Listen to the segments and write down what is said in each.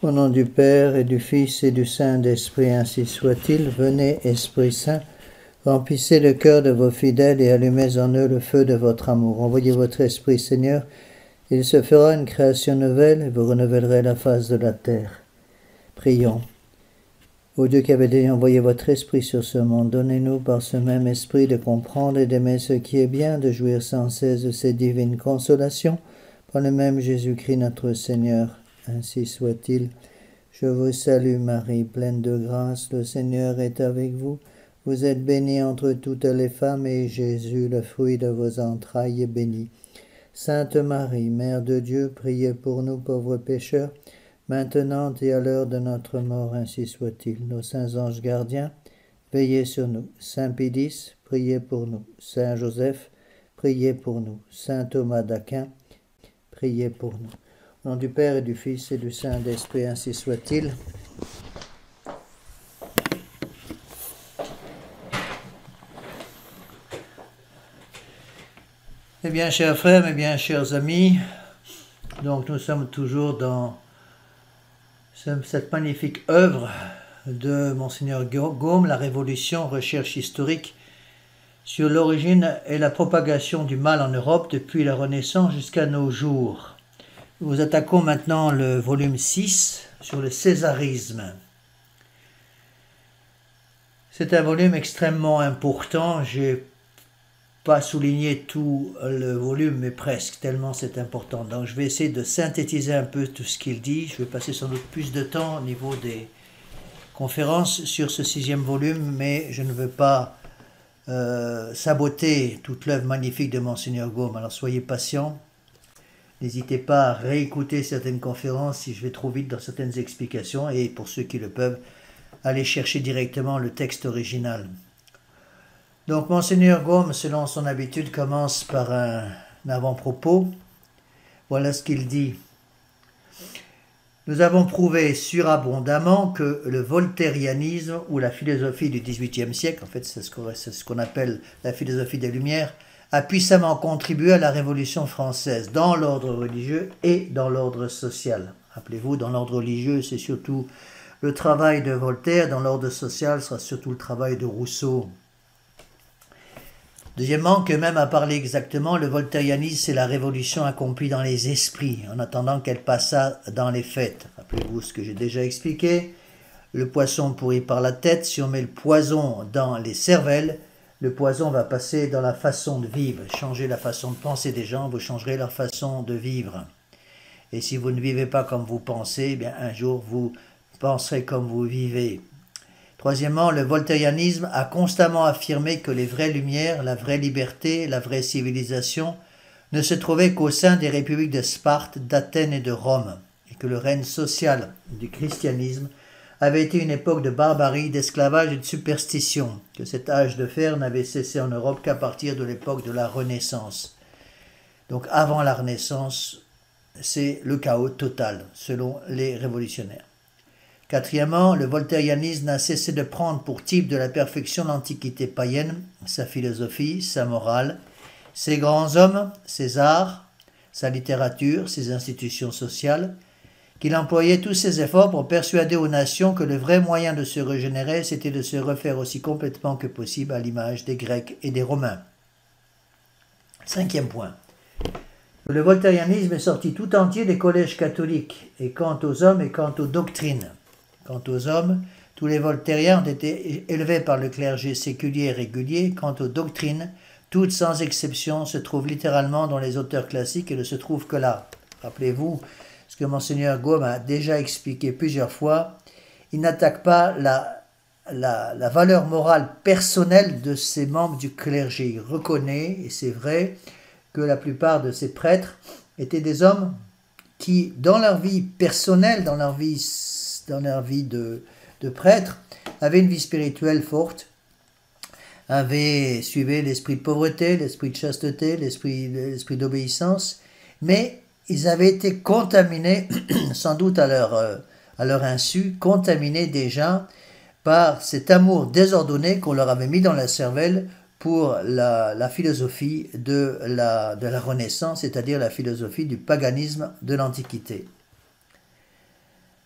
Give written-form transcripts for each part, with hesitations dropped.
Au nom du Père et du Fils et du Saint-Esprit, ainsi soit-il. Venez, Esprit Saint, remplissez le cœur de vos fidèles et allumez en eux le feu de votre amour. Envoyez votre Esprit, Seigneur, il se fera une création nouvelle et vous renouvellerez la face de la terre. Prions. Ô Dieu qui avez déjà envoyé votre Esprit sur ce monde, donnez-nous par ce même Esprit de comprendre et d'aimer ce qui est bien, de jouir sans cesse de ces divines consolations, par le même Jésus-Christ notre Seigneur. Ainsi soit-il. Je vous salue Marie, pleine de grâce, le Seigneur est avec vous. Vous êtes bénie entre toutes les femmes, et Jésus, le fruit de vos entrailles, est béni. Sainte Marie, Mère de Dieu, priez pour nous pauvres pécheurs, maintenant et à l'heure de notre mort, ainsi soit-il. Nos saints anges gardiens, veillez sur nous. Saint Pédis, priez pour nous. Saint Joseph, priez pour nous. Saint Thomas d'Aquin, priez pour nous. Au nom du Père et du Fils et du Saint-Esprit, ainsi soit-il. Eh bien, chers frères, mes bien chers amis, donc nous sommes toujours dans cette magnifique œuvre de Monseigneur Gaume, La Révolution, recherche historique sur l'origine et la propagation du mal en Europe depuis la Renaissance jusqu'à nos jours. Nous attaquons maintenant le volume 6 sur le césarisme. C'est un volume extrêmement important. Je n'ai pas souligné tout le volume, mais presque, tellement c'est important. Donc je vais essayer de synthétiser un peu tout ce qu'il dit. Je vais passer sans doute plus de temps au niveau des conférences sur ce 6e volume, mais je ne veux pas saboter toute l'œuvre magnifique de Monseigneur Gaume. Alors soyez patients. N'hésitez pas à réécouter certaines conférences si je vais trop vite dans certaines explications, et pour ceux qui le peuvent, allez chercher directement le texte original. Donc Monseigneur Gaume, selon son habitude, commence par un avant-propos. Voilà ce qu'il dit. Nous avons prouvé surabondamment que le voltairianisme ou la philosophie du XVIIIe siècle, en fait c'est ce qu'on appelle la philosophie des Lumières, a puissamment contribué à la Révolution française dans l'ordre religieux et dans l'ordre social. Rappelez-vous, dans l'ordre religieux, c'est surtout le travail de Voltaire, dans l'ordre social, ce sera surtout le travail de Rousseau. Deuxièmement, que même à parler exactement, le voltairianisme, c'est la révolution accomplie dans les esprits, en attendant qu'elle passât dans les faits. Rappelez-vous ce que j'ai déjà expliqué. Le poisson pourrit par la tête, si on met le poison dans les cervelles, le poison va passer dans la façon de vivre. Changer la façon de penser des gens, vous changerez leur façon de vivre. Et si vous ne vivez pas comme vous pensez, eh bien un jour vous penserez comme vous vivez. Troisièmement, le voltairianisme a constamment affirmé que les vraies lumières, la vraie liberté, la vraie civilisation ne se trouvaient qu'au sein des républiques de Sparte, d'Athènes et de Rome, et que le règne social du christianisme avait été une époque de barbarie, d'esclavage et de superstition, que cet âge de fer n'avait cessé en Europe qu'à partir de l'époque de la Renaissance. Donc avant la Renaissance, c'est le chaos total, selon les révolutionnaires. Quatrièmement, le voltairianisme n'a cessé de prendre pour type de la perfection l'antiquité païenne, sa philosophie, sa morale, ses grands hommes, ses arts, sa littérature, ses institutions sociales, qu'il employait tous ses efforts pour persuader aux nations que le vrai moyen de se régénérer, c'était de se refaire aussi complètement que possible à l'image des Grecs et des Romains. 5e point. Le voltairianisme est sorti tout entier des collèges catholiques, et quant aux hommes et quant aux doctrines. Quant aux hommes, tous les voltairiens ont été élevés par le clergé séculier et régulier. Quant aux doctrines, toutes sans exception se trouvent littéralement dans les auteurs classiques et ne se trouvent que là. Rappelez-vous ce que Monseigneur Gaume a déjà expliqué plusieurs fois. Il n'attaque pas la valeur morale personnelle de ces membres du clergé. Il reconnaît, et c'est vrai, que la plupart de ces prêtres étaient des hommes qui, dans leur vie personnelle, dans leur vie de prêtre, avaient une vie spirituelle forte, suivaient l'esprit de pauvreté, l'esprit de chasteté, l'esprit d'obéissance, mais ils avaient été contaminés, sans doute à leur insu, contaminés déjà par cet amour désordonné qu'on leur avait mis dans la cervelle pour la philosophie de la Renaissance, c'est-à-dire la philosophie du paganisme de l'Antiquité.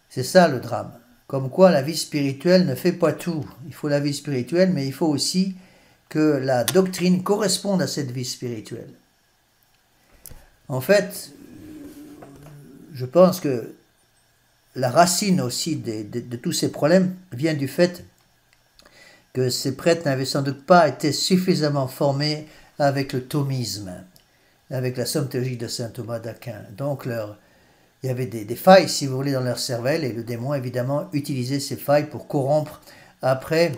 C'est ça le drame. Comme quoi la vie spirituelle ne fait pas tout. Il faut la vie spirituelle, mais il faut aussi que la doctrine corresponde à cette vie spirituelle. En fait, je pense que la racine aussi de tous ces problèmes vient du fait que ces prêtres n'avaient sans doute pas été suffisamment formés avec le thomisme, avec la somatologie de saint Thomas d'Aquin. Donc il y avait des failles, si vous voulez, dans leur cervelle, et le démon, évidemment, utilisait ces failles pour corrompre après,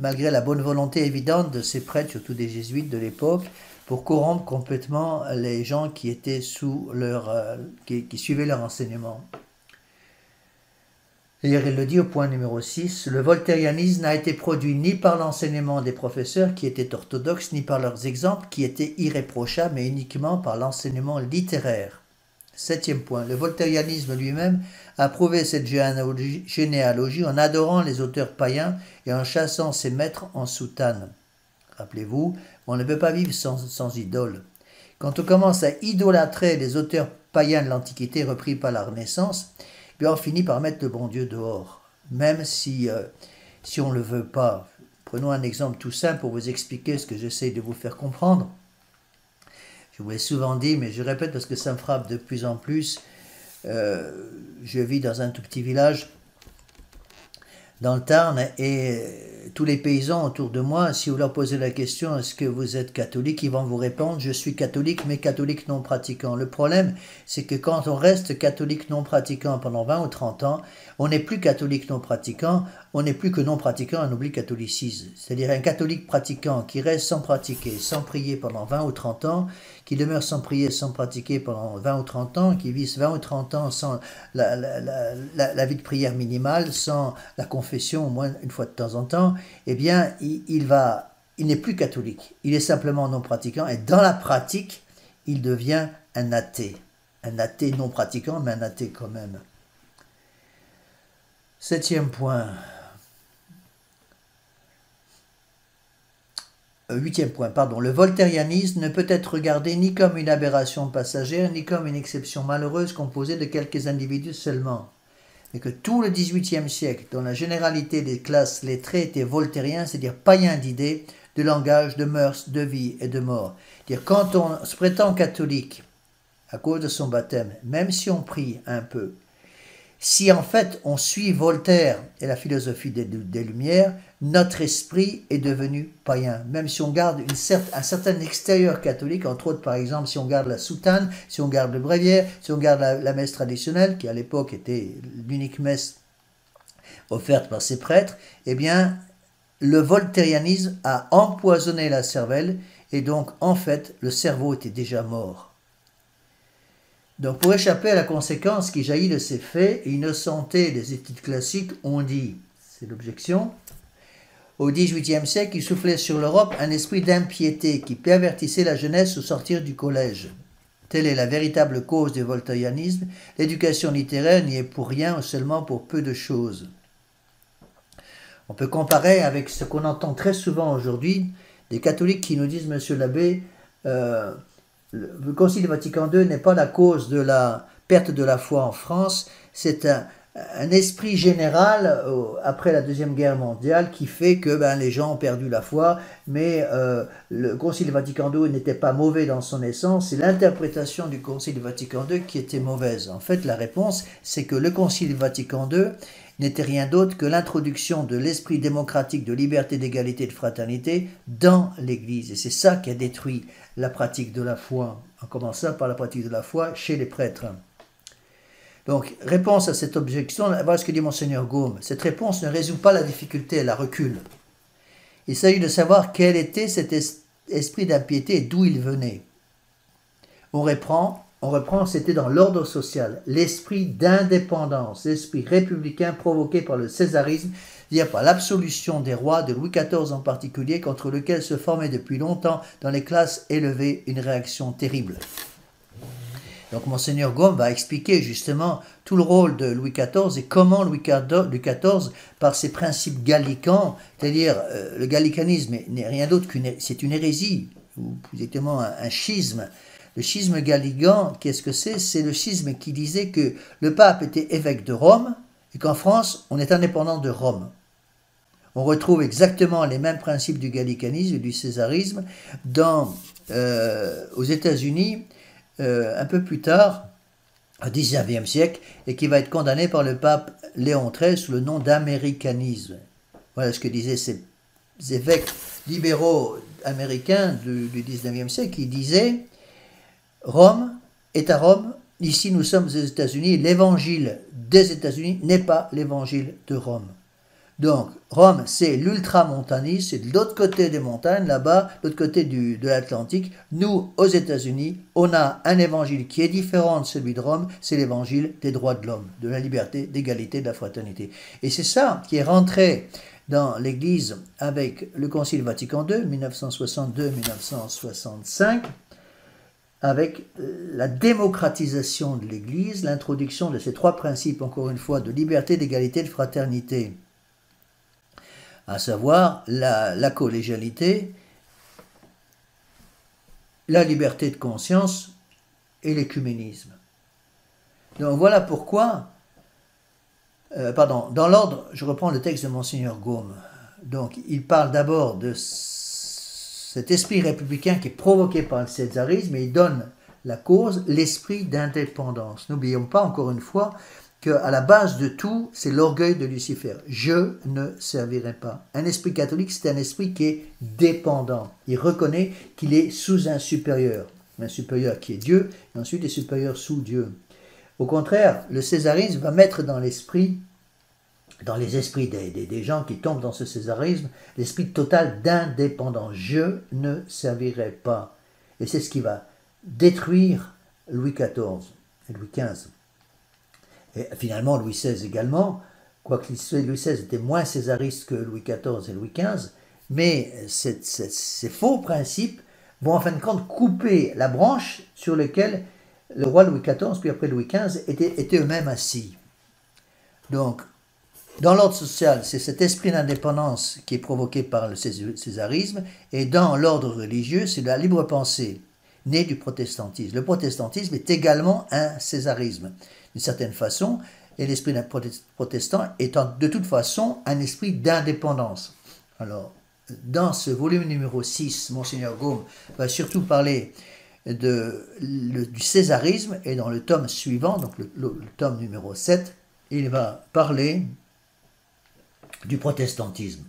malgré la bonne volonté évidente de ces prêtres, surtout des jésuites de l'époque, pour corrompre complètement les gens qui étaient sous qui suivaient leur enseignement. D'ailleurs, il le dit au point numéro 6, le voltairianisme n'a été produit ni par l'enseignement des professeurs qui étaient orthodoxes, ni par leurs exemples qui étaient irréprochables, mais uniquement par l'enseignement littéraire. 7e point, le voltairianisme lui-même a prouvé cette généalogie en adorant les auteurs païens et en chassant ses maîtres en soutane. Rappelez-vous, on ne peut pas vivre sans idole. Quand on commence à idolâtrer les auteurs païens de l'Antiquité repris par la Renaissance, puis on finit par mettre le bon Dieu dehors, même si on ne le veut pas. Prenons un exemple tout simple pour vous expliquer ce que j'essaie de vous faire comprendre. Je vous l'ai souvent dit, mais je répète parce que ça me frappe de plus en plus. Je vis dans un tout petit village dans le Tarn et tous les paysans autour de moi, si vous leur posez la question « Est-ce que vous êtes catholique ?», ils vont vous répondre « Je suis catholique, mais catholique non pratiquant ». Le problème, c'est que quand on reste catholique non pratiquant pendant 20 ou 30 ans, on n'est plus catholique non pratiquant, on n'est plus que non pratiquant, on oublie catholicisme. C'est-à-dire un catholique pratiquant qui reste sans pratiquer, sans prier pendant 20 ou 30 ans, qui demeure sans prier, sans pratiquer pendant 20 ou 30 ans, qui vit 20 ou 30 ans sans la vie de prière minimale, sans la confession au moins une fois de temps en temps, eh bien, il n'est plus catholique. Il est simplement non pratiquant et dans la pratique, il devient un athée. Un athée non pratiquant, mais un athée quand même. 7e point. 8e point, pardon. Le voltairianisme ne peut être regardé ni comme une aberration passagère, ni comme une exception malheureuse composée de quelques individus seulement. Mais que tout le XVIIIe siècle, dont la généralité des classes lettrées était voltairien, c'est-à-dire païen d'idées, de langage, de mœurs, de vie et de mort. C'est-à-dire quand on se prétend catholique à cause de son baptême, même si on prie un peu, si en fait on suit Voltaire et la philosophie des Lumières, notre esprit est devenu païen. Même si on garde un certain extérieur catholique, entre autres par exemple si on garde la soutane, si on garde le bréviaire, si on garde la messe traditionnelle, qui à l'époque était l'unique messe offerte par ces prêtres, eh bien le voltairianisme a empoisonné la cervelle et donc en fait le cerveau était déjà mort. Donc pour échapper à la conséquence qui jaillit de ces faits, innocentés des études classiques ont dit, c'est l'objection, au XVIIIe siècle, il soufflait sur l'Europe un esprit d'impiété qui pervertissait la jeunesse au sortir du collège. Telle est la véritable cause du voltairianisme. L'éducation littéraire n'y est pour rien ou seulement pour peu de choses. On peut comparer avec ce qu'on entend très souvent aujourd'hui, des catholiques qui nous disent, Monsieur l'abbé, le Concile Vatican II n'est pas la cause de la perte de la foi en France, c'est un esprit général après la Deuxième Guerre mondiale qui fait que les gens ont perdu la foi, mais le Concile Vatican II n'était pas mauvais dans son essence, c'est l'interprétation du Concile Vatican II qui était mauvaise. En fait, la réponse, c'est que le Concile Vatican II n'était rien d'autre que l'introduction de l'esprit démocratique de liberté, d'égalité et de fraternité dans l'Église. Et c'est ça qui a détruit la pratique de la foi, en commençant par la pratique de la foi chez les prêtres. Donc, réponse à cette objection, voilà ce que dit Monseigneur Gaume. Cette réponse ne résout pas la difficulté, elle la recule. Il s'agit de savoir quel était cet esprit d'impiété et d'où il venait. On reprend, c'était dans l'ordre social, l'esprit d'indépendance, l'esprit républicain provoqué par le césarisme, c'est-à-dire par l'absolution des rois, de Louis XIV en particulier, contre lequel se formait depuis longtemps dans les classes élevées une réaction terrible. Donc Monseigneur Gaume va expliquer justement tout le rôle de Louis XIV et comment Louis XIV, par ses principes gallicans, c'est-à-dire le gallicanisme n'est rien d'autre c'est une hérésie, ou plus exactement un schisme. Le schisme gallican, qu'est-ce que c'est? C'est le schisme qui disait que le pape était évêque de Rome, et qu'en France, on est indépendant de Rome. On retrouve exactement les mêmes principes du gallicanisme et du césarisme aux États-Unis un peu plus tard, au XIXe siècle, et qui va être condamné par le pape Léon XIII sous le nom d'américanisme. Voilà ce que disaient ces évêques libéraux américains du XIXe siècle, qui disaient « Rome est à Rome, ici nous sommes aux États-Unis, l'évangile des États-Unis n'est pas l'évangile de Rome. » Donc, Rome, c'est l'ultramontanisme, c'est de l'autre côté des montagnes, là-bas, de l'autre côté de l'Atlantique. Nous, aux États-Unis, on a un évangile qui est différent de celui de Rome, c'est l'évangile des droits de l'homme, de la liberté, d'égalité, de la fraternité. Et c'est ça qui est rentré dans l'Église avec le Concile Vatican II, 1962-1965, avec la démocratisation de l'Église, l'introduction de ces trois principes, encore une fois, de liberté, d'égalité, de fraternité, à savoir la collégialité, la liberté de conscience et l'écuménisme. Donc voilà pourquoi, dans l'ordre, je reprends le texte de Monseigneur Gaume. Donc il parle d'abord de cet esprit républicain qui est provoqué par le césarisme et il donne la cause, l'esprit d'indépendance. N'oublions pas encore une fois qu'à la base de tout, c'est l'orgueil de Lucifer. Je ne servirai pas. Un esprit catholique, c'est un esprit qui est dépendant. Il reconnaît qu'il est sous un supérieur qui est Dieu, et ensuite les supérieurs sous Dieu. Au contraire, le césarisme va mettre dans les esprits des gens qui tombent dans ce césarisme, l'esprit total d'indépendance. Je ne servirai pas. Et c'est ce qui va détruire Louis XIV et Louis XV. Et finalement, Louis XVI également, quoique Louis XVI était moins césariste que Louis XIV et Louis XV, mais ces faux principes vont en fin de compte couper la branche sur laquelle le roi Louis XIV, puis après Louis XV, étaient eux-mêmes assis. Donc, dans l'ordre social, c'est cet esprit d'indépendance qui est provoqué par le césarisme, et dans l'ordre religieux, c'est la libre pensée, née du protestantisme. Le protestantisme est également un césarisme, d'une certaine façon, et l'esprit d'un protestant étant de toute façon un esprit d'indépendance. Alors, dans ce volume numéro 6, Monseigneur Gaume va surtout parler du césarisme, et dans le tome suivant, donc le tome numéro 7, il va parler du protestantisme.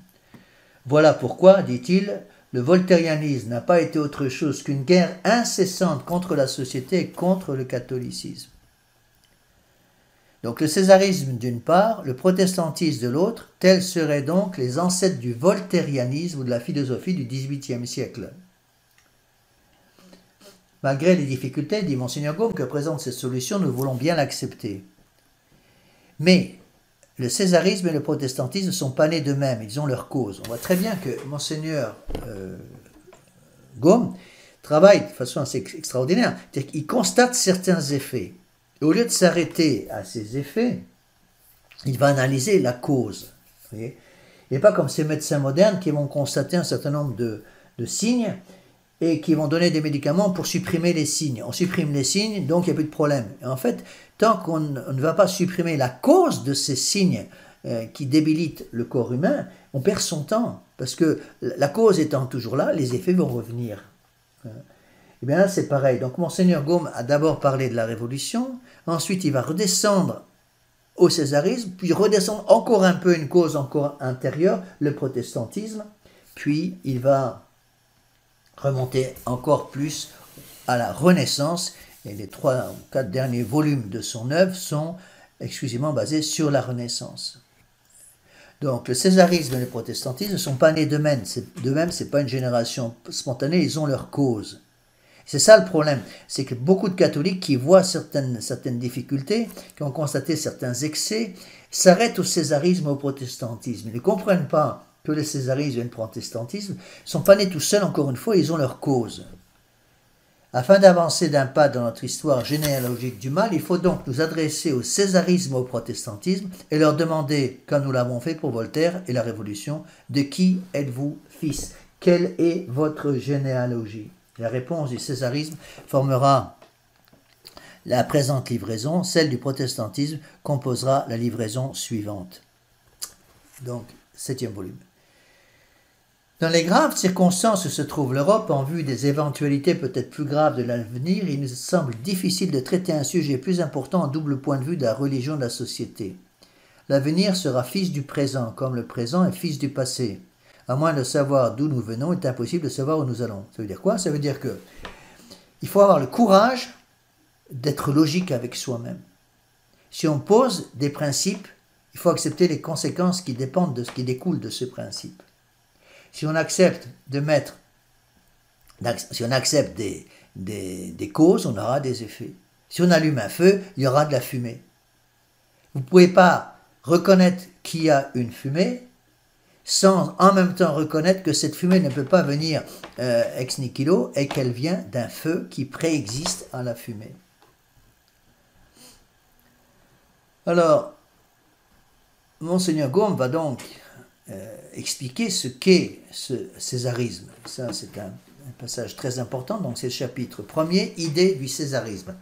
Voilà pourquoi, dit-il, le voltairianisme n'a pas été autre chose qu'une guerre incessante contre la société et contre le catholicisme. Donc le césarisme d'une part, le protestantisme de l'autre, tels seraient donc les ancêtres du voltairianisme ou de la philosophie du XVIIIe siècle. Malgré les difficultés, dit Monseigneur Gaume, que présente cette solution, nous voulons bien l'accepter. Mais le césarisme et le protestantisme ne sont pas nés d'eux-mêmes, ils ont leur cause. On voit très bien que Monseigneur Gaume travaille de façon assez extraordinaire, c'est-à-dire qu'il constate certains effets. Et au lieu de s'arrêter à ces effets, il va analyser la cause. Vous voyez ? Il n'est pas comme ces médecins modernes qui vont constater un certain nombre de signes et qui vont donner des médicaments pour supprimer les signes. On supprime les signes, donc il n'y a plus de problème. Et en fait, tant qu'on ne va pas supprimer la cause de ces signes qui débilitent le corps humain, on perd son temps. Parce que la cause étant toujours là, les effets vont revenir. Et bien là, c'est pareil. Donc, Monseigneur Gaume a d'abord parlé de la Révolution, ensuite il va redescendre au césarisme, puis redescendre encore un peu une cause encore intérieure, le protestantisme, puis il va remonter encore plus à la Renaissance, et les 3 ou 4 derniers volumes de son œuvre sont exclusivement basés sur la Renaissance. Donc le césarisme et le protestantisme ne sont pas nés d'eux-mêmes, ce n'est pas une génération spontanée, ils ont leur cause. C'est ça le problème, c'est que beaucoup de catholiques qui voient certaines difficultés, qui ont constaté certains excès, s'arrêtent au césarisme et au protestantisme. Ils ne comprennent pas que le césarisme et le protestantisme ne sont pas nés tout seuls, encore une fois, ils ont leur cause. Afin d'avancer d'un pas dans notre histoire généalogique du mal, il faut donc nous adresser au césarisme et au protestantisme et leur demander, comme nous l'avons fait pour Voltaire et la Révolution, de qui êtes-vous fils? Quelle est votre généalogie? La réponse du césarisme formera La présente livraison, celle du protestantisme, composera la livraison suivante. Donc, 7e volume. Dans les graves circonstances où se trouve l'Europe, en vue des éventualités peut-être plus graves de l'avenir, il nous semble difficile de traiter un sujet plus important en double point de vue de la religion de la société. L'avenir sera fils du présent, comme le présent est fils du passé. À moins de savoir d'où nous venons, il est impossible de savoir où nous allons. Ça veut dire quoi? Ça veut dire que il faut avoir le courage d'être logique avec soi-même. Si on pose des principes, il faut accepter les conséquences qui dépendent de ce qui découle de ce principe. Si on accepte des causes, on aura des effets. Si on allume un feu, il y aura de la fumée. Vous ne pouvez pas reconnaître qu'il y a une fumée sans en même temps reconnaître que cette fumée ne peut pas venir ex nihilo et qu'elle vient d'un feu qui préexiste à la fumée. Alors, Monseigneur Gaume va donc expliquer ce qu'est ce césarisme. Ça, c'est un passage très important, donc c'est le chapitre 1er, idée du césarisme.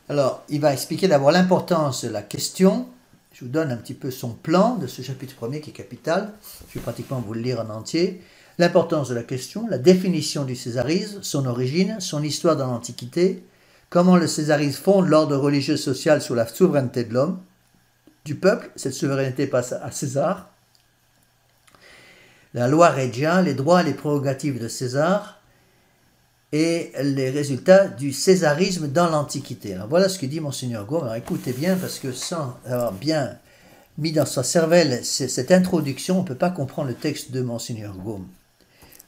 Alors, il va expliquer d'abord l'importance de la question. Je vous donne un petit peu son plan de ce chapitre 1er qui est capital. Je vais pratiquement vous le lire en entier. L'importance de la question, la définition du césarisme, son origine, son histoire dans l'Antiquité, comment le césarisme fonde l'ordre religieux social sur la souveraineté de l'homme, du peuple, cette souveraineté passe à César, la loi Regia, les droits et les prérogatives de César, et les résultats du césarisme dans l'Antiquité. Alors voilà ce que dit Monseigneur Gaume. Alors écoutez bien, parce que sans avoir bien mis dans sa cervelle cette introduction, on ne peut pas comprendre le texte de Monseigneur Gaume.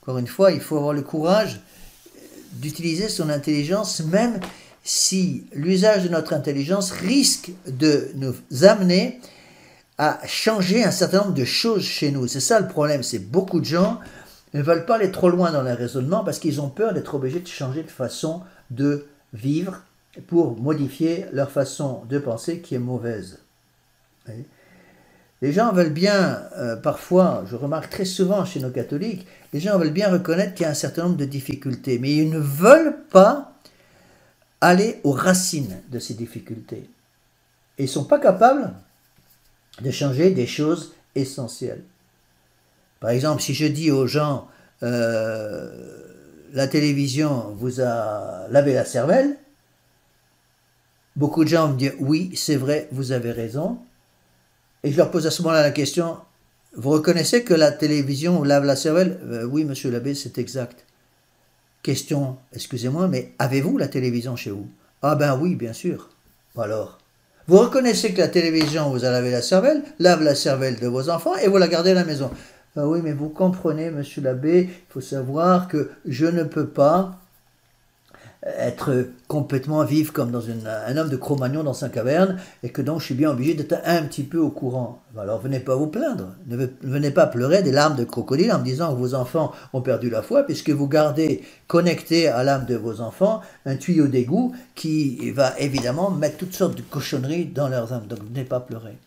Encore une fois, il faut avoir le courage d'utiliser son intelligence, même si l'usage de notre intelligence risque de nous amener à changer un certain nombre de choses chez nous. C'est ça le problème, c'est beaucoup de gens ne veulent pas aller trop loin dans leur raisonnement parce qu'ils ont peur d'être obligés de changer de façon de vivre pour modifier leur façon de penser qui est mauvaise. Les gens veulent bien, parfois, je remarque très souvent chez nos catholiques, les gens veulent bien reconnaître qu'il y a un certain nombre de difficultés, mais ils ne veulent pas aller aux racines de ces difficultés. Et ils ne sont pas capables de changer des choses essentielles. Par exemple, si je dis aux gens la télévision vous a lavé la cervelle, beaucoup de gens me disent oui, c'est vrai, vous avez raison. Et je leur pose à ce moment-là la question, vous reconnaissez que la télévision vous lave la cervelle? Oui, monsieur l'abbé, c'est exact. Question, excusez-moi, mais avez-vous la télévision chez vous? Ah ben oui, bien sûr. Alors, vous reconnaissez que la télévision vous a lavé la cervelle, lave la cervelle de vos enfants et vous la gardez à la maison. Ah oui, mais vous comprenez, monsieur l'abbé, il faut savoir que je ne peux pas être complètement vivre comme dans un homme de Cro-Magnon dans sa caverne, et que donc je suis bien obligé d'être un petit peu au courant. Alors venez pas vous plaindre, ne venez pas pleurer des larmes de crocodile en me disant que vos enfants ont perdu la foi, puisque vous gardez connecté à l'âme de vos enfants un tuyau d'égout qui va évidemment mettre toutes sortes de cochonneries dans leurs âmes, donc venez pas pleurer.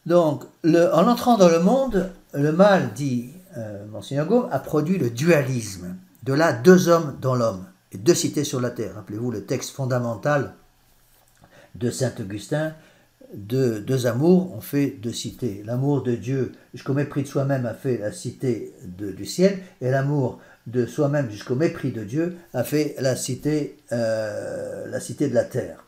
Donc, en entrant dans le monde, le mal, dit Monseigneur Gaume, a produit le dualisme. De là, deux hommes dans l'homme et deux cités sur la terre. Rappelez-vous le texte fondamental de saint Augustin, deux amours ont fait deux cités. L'amour de Dieu jusqu'au mépris de soi-même a fait la cité du ciel, et l'amour de soi-même jusqu'au mépris de Dieu a fait la cité de la terre.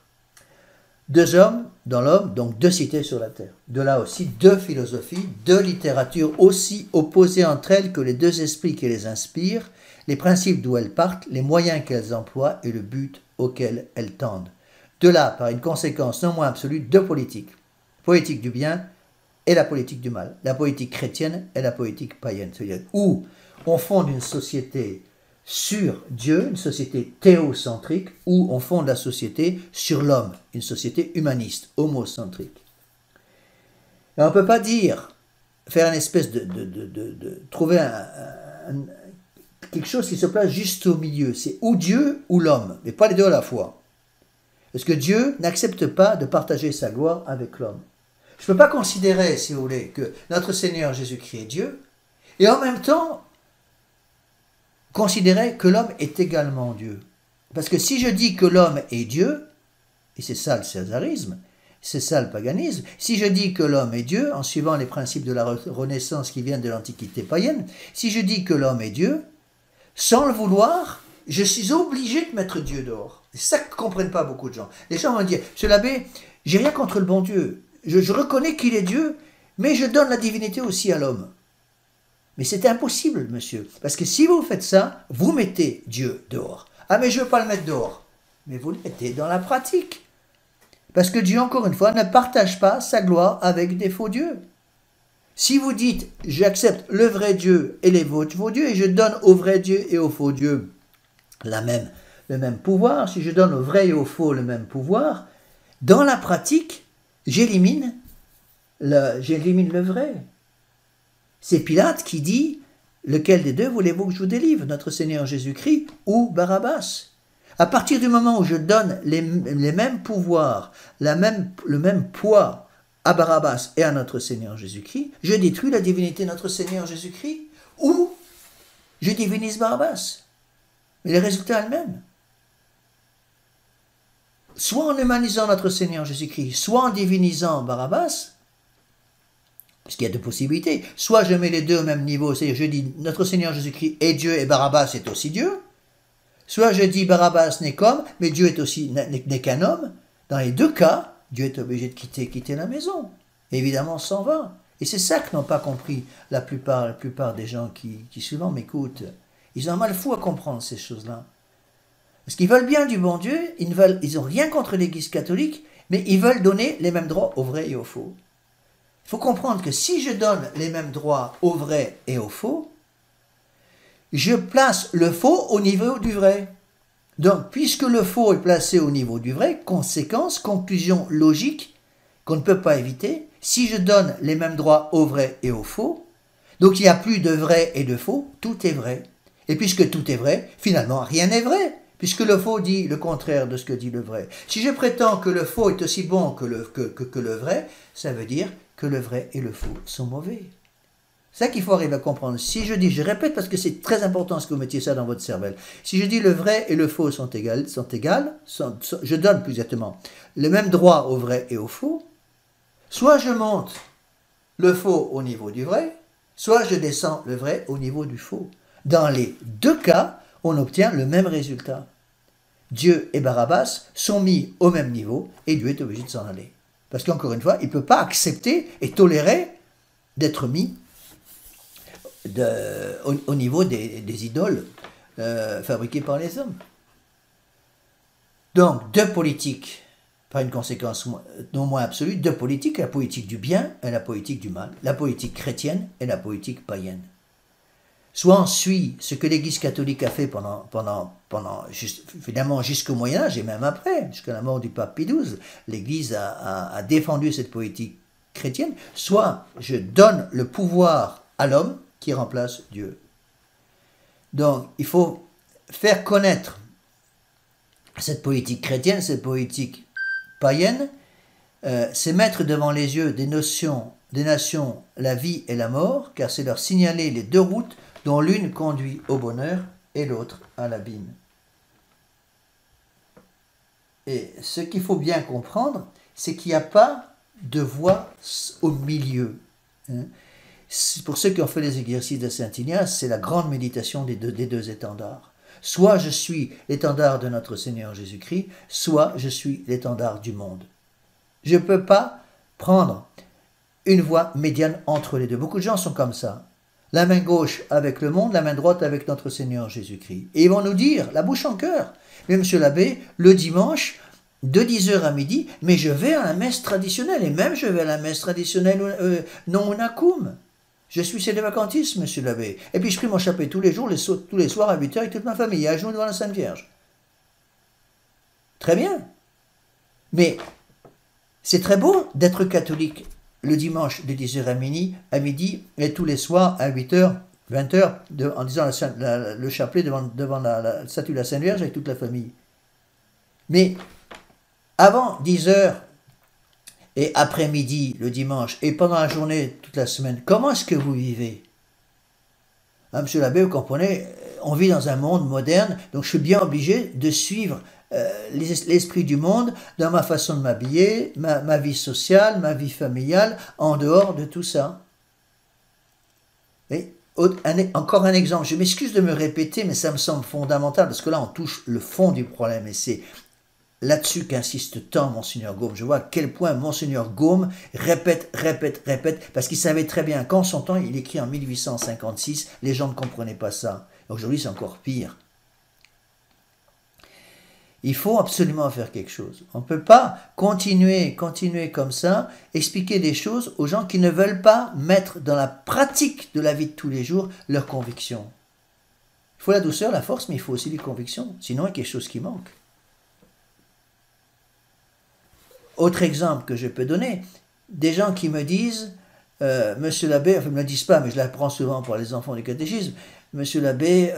Deux hommes dans l'homme, donc deux cités sur la terre. De là aussi deux philosophies, deux littératures aussi opposées entre elles que les deux esprits qui les inspirent, les principes d'où elles partent, les moyens qu'elles emploient et le but auquel elles tendent. De là, par une conséquence non moins absolue, deux politiques. La politique du bien et la politique du mal. La politique chrétienne et la politique païenne. C'est-à-dire où on fonde une société sur Dieu, une société théocentrique, où on fonde la société sur l'homme, une société humaniste, homocentrique. Et on ne peut pas dire, faire une espèce de trouver quelque chose qui se place juste au milieu. C'est ou Dieu ou l'homme, mais pas les deux à la fois. Parce que Dieu n'accepte pas de partager sa gloire avec l'homme. Je ne peux pas considérer, si vous voulez, que notre Seigneur Jésus-Christ est Dieu, et en même temps considérer que l'homme est également Dieu. Parce que si je dis que l'homme est Dieu, et c'est ça le césarisme, c'est ça le paganisme, si je dis que l'homme est Dieu, en suivant les principes de la Renaissance qui viennent de l'Antiquité païenne, si je dis que l'homme est Dieu, sans le vouloir, je suis obligé de mettre Dieu dehors. C'est ça que ne comprennent pas beaucoup de gens. Les gens vont dire, Monsieur l'abbé, j'ai rien contre le bon Dieu, je reconnais qu'il est Dieu, mais je donne la divinité aussi à l'homme. Mais c'est impossible, monsieur, parce que si vous faites ça, vous mettez Dieu dehors. Ah, mais je ne veux pas le mettre dehors. Mais vous le mettez dans la pratique. Parce que Dieu, encore une fois, ne partage pas sa gloire avec des faux dieux. Si vous dites, j'accepte le vrai Dieu et les faux dieux, et je donne au vrai Dieu et au faux Dieu le même pouvoir, si je donne au vrai et au faux le même pouvoir, dans la pratique, j'élimine le vrai. C'est Pilate qui dit, lequel des deux voulez-vous que je vous délivre, notre Seigneur Jésus-Christ ou Barabbas? À partir du moment où je donne les mêmes pouvoirs, le même poids à Barabbas et à notre Seigneur Jésus-Christ, je détruis la divinité de notre Seigneur Jésus-Christ ou je divinise Barabbas. Mais le résultat est le même. Soit en humanisant notre Seigneur Jésus-Christ, soit en divinisant Barabbas, parce qu'il y a deux possibilités. Soit je mets les deux au même niveau, c'est-à-dire je dis notre Seigneur Jésus-Christ est Dieu et Barabbas est aussi Dieu. Soit je dis Barabbas n'est qu'homme, mais Dieu est aussi n'est qu'un homme. Dans les deux cas, Dieu est obligé de quitter la maison. Et évidemment, s'en va. Et c'est ça que n'ont pas compris la plupart des gens qui souvent m'écoutent. Ils ont un mal fou à comprendre ces choses-là. Parce qu'ils veulent bien du bon Dieu, ils n'ont rien contre l'Église catholique, mais ils veulent donner les mêmes droits aux vrais et aux faux. Il faut comprendre que si je donne les mêmes droits aux vrais et aux faux, je place le faux au niveau du vrai. Donc, puisque le faux est placé au niveau du vrai, conséquence, conclusion logique qu'on ne peut pas éviter, si je donne les mêmes droits au vrai et au faux, donc il n'y a plus de vrai et de faux, tout est vrai. Et puisque tout est vrai, finalement rien n'est vrai, puisque le faux dit le contraire de ce que dit le vrai. Si je prétends que le faux est aussi bon que le vrai, ça veut dire que le vrai et le faux sont mauvais. C'est ça qu'il faut arriver à comprendre. Si je dis, je répète parce que c'est très important ce que vous mettiez ça dans votre cervelle. Si je dis le vrai et le faux sont égales, je donne plus exactement le même droit au vrai et au faux, soit je monte le faux au niveau du vrai, soit je descends le vrai au niveau du faux. Dans les deux cas, on obtient le même résultat. Dieu et Barabbas sont mis au même niveau et Dieu est obligé de s'en aller. Parce qu'encore une fois, il ne peut pas accepter et tolérer d'être mis au niveau des idoles fabriquées par les hommes. Donc, deux politiques, par une conséquence non moins absolue, deux politiques, la politique du bien et la politique du mal, la politique chrétienne et la politique païenne. Soit on suit ce que l'Église catholique a fait finalement jusqu'au Moyen-Âge et même après, jusqu'à la mort du pape Pie XII, l'Église a défendu cette politique chrétienne, soit je donne le pouvoir à l'homme qui remplace Dieu. Donc, il faut faire connaître cette politique chrétienne, cette politique païenne, c'est mettre devant les yeux des nations la vie et la mort, car c'est leur signaler les deux routes dont l'une conduit au bonheur et l'autre à l'abîme. Et ce qu'il faut bien comprendre, c'est qu'il n'y a pas de voie au milieu. Pour ceux qui ont fait les exercices de Saint Ignace, c'est la grande méditation des deux étendards. Soit je suis l'étendard de notre Seigneur Jésus-Christ, soit je suis l'étendard du monde. Je ne peux pas prendre une voie médiane entre les deux. Beaucoup de gens sont comme ça. La main gauche avec le monde, la main droite avec notre Seigneur Jésus-Christ. Et ils vont nous dire, la bouche en cœur, mais monsieur l'abbé, le dimanche, de 10h à midi, mais je vais à la messe traditionnelle, et même je vais à la messe traditionnelle non unacum. Je suis célibacantiste, monsieur l'abbé. Et puis je prie mon chapelet tous les jours, tous les soirs à 8h avec toute ma famille, à genoux devant la Sainte Vierge. Très bien. Mais c'est très beau d'être catholique le dimanche de 10h à midi et tous les soirs à 8h, 20h, en disant le chapelet devant la statue de la Sainte Vierge avec toute la famille. Mais avant 10h et après-midi, le dimanche, et pendant la journée, toute la semaine, comment est-ce que vous vivez? Monsieur l'abbé, vous comprenez, on vit dans un monde moderne, donc je suis bien obligé de suivre l'esprit du monde dans ma façon de m'habiller, ma vie sociale, ma vie familiale, en dehors de tout ça. Et encore un exemple, je m'excuse de me répéter, mais ça me semble fondamental, parce que là on touche le fond du problème, et c'est là-dessus qu'insiste tant Monseigneur Gaume. Je vois à quel point Monseigneur Gaume répète, parce qu'il savait très bien qu'en son temps, il écrit en 1856, les gens ne comprenaient pas ça. Aujourd'hui, c'est encore pire. Il faut absolument faire quelque chose. On ne peut pas continuer comme ça, expliquer des choses aux gens qui ne veulent pas mettre dans la pratique de la vie de tous les jours leurs convictions. Il faut la douceur, la force, mais il faut aussi les convictions. Sinon, il y a quelque chose qui manque. Autre exemple que je peux donner, des gens qui me disent, Monsieur l'abbé, enfin ils ne me le disent pas, mais je l'apprends souvent pour les enfants du catéchisme, Monsieur l'abbé,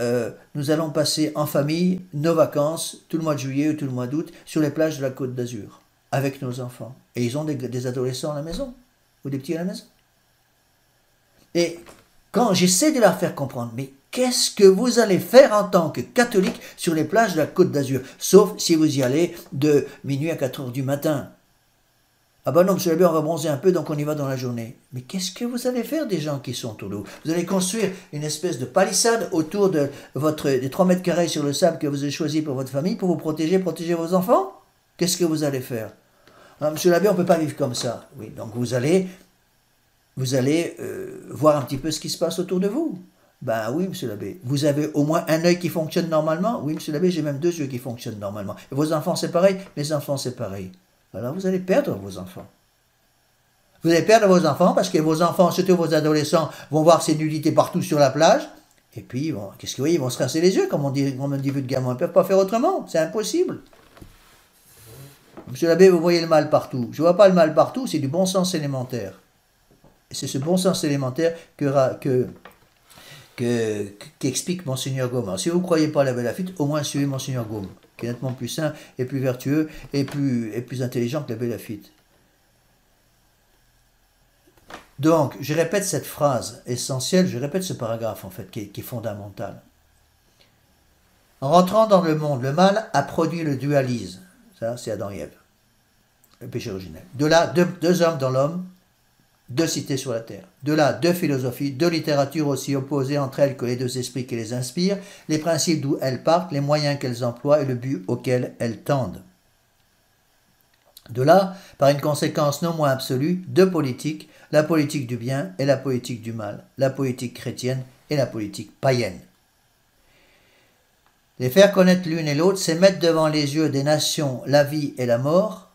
nous allons passer en famille nos vacances, tout le mois de juillet ou tout le mois d'août, sur les plages de la Côte d'Azur, avec nos enfants. Et ils ont des adolescents à la maison, ou des petits à la maison. Et quand j'essaie de leur faire comprendre, mais qu'est-ce que vous allez faire en tant que catholique sur les plages de la Côte d'Azur, sauf si vous y allez de minuit à 4 heures du matin. Ah ben non, monsieur l'abbé, on va bronzer un peu, donc on y va dans la journée. Mais qu'est-ce que vous allez faire des gens qui sont autour de vous? Vous allez construire une espèce de palissade autour de des 3 mètres carrés sur le sable que vous avez choisi pour votre famille, pour vous protéger vos enfants? Qu'est-ce que vous allez faire? Ah, monsieur l'abbé, on ne peut pas vivre comme ça. Oui, donc vous allez voir un petit peu ce qui se passe autour de vous. Ben oui, monsieur l'abbé. Vous avez au moins un œil qui fonctionne normalement? Oui, monsieur l'abbé, j'ai même 2 yeux qui fonctionnent normalement. Et vos enfants, c'est pareil? Mes enfants, c'est pareil. Alors vous allez perdre vos enfants. Vous allez perdre vos enfants parce que vos enfants, surtout vos adolescents, vont voir ces nudités partout sur la plage. Et puis, qu'est-ce que vous voyez? Ils vont se rincer les yeux, comme on dit vulgairement. Ils ne peuvent pas faire autrement. C'est impossible. Monsieur l'abbé, vous voyez le mal partout. Je ne vois pas le mal partout, c'est du bon sens élémentaire. Et c'est ce bon sens élémentaire qu'explique Monseigneur Gaume. Alors, si vous ne croyez pas à l'abbé Laffitte, au moins suivez Monseigneur Gaume, qui est nettement plus sain et plus vertueux et plus intelligent que l'abbé Laffitte. Donc, je répète cette phrase essentielle, je répète ce paragraphe en fait, qui est fondamental. En rentrant dans le monde, le mal a produit le dualisme. Ça, c'est Adam et Ève, le péché originel. De là, 2 hommes dans l'homme, 2 cités sur la terre. De là, 2 philosophies, 2 littératures aussi opposées entre elles que les 2 esprits qui les inspirent, les principes d'où elles partent, les moyens qu'elles emploient et le but auquel elles tendent. De là, par une conséquence non moins absolue, 2 politiques, la politique du bien et la politique du mal, la politique chrétienne et la politique païenne. Les faire connaître l'une et l'autre, c'est mettre devant les yeux des nations la vie et la mort,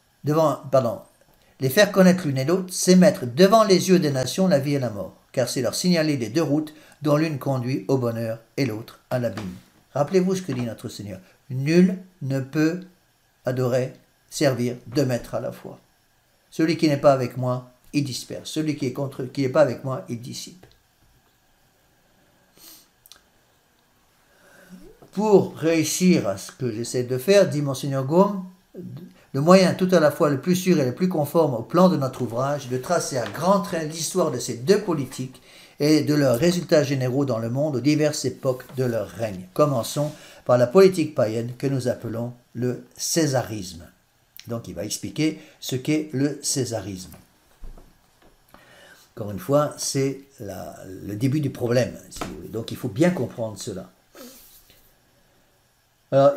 les faire connaître l'une et l'autre, c'est mettre devant les yeux des nations la vie et la mort, car c'est leur signaler les 2 routes dont l'une conduit au bonheur et l'autre à l'abîme. Rappelez-vous ce que dit notre Seigneur. Nul ne peut adorer, servir 2 maîtres à la fois. Celui qui n'est pas avec moi, il disperse. Celui qui n'est pas avec moi, il dissipe. Pour réussir à ce que j'essaie de faire, dit Monseigneur Gaume, le moyen tout à la fois le plus sûr et le plus conforme au plan de notre ouvrage est de tracer à grands traits l'histoire de ces 2 politiques et de leurs résultats généraux dans le monde aux diverses époques de leur règne. Commençons par la politique païenne que nous appelons le césarisme. Donc il va expliquer ce qu'est le césarisme. Encore une fois, c'est le début du problème, si vous voulez. Donc il faut bien comprendre cela. Alors,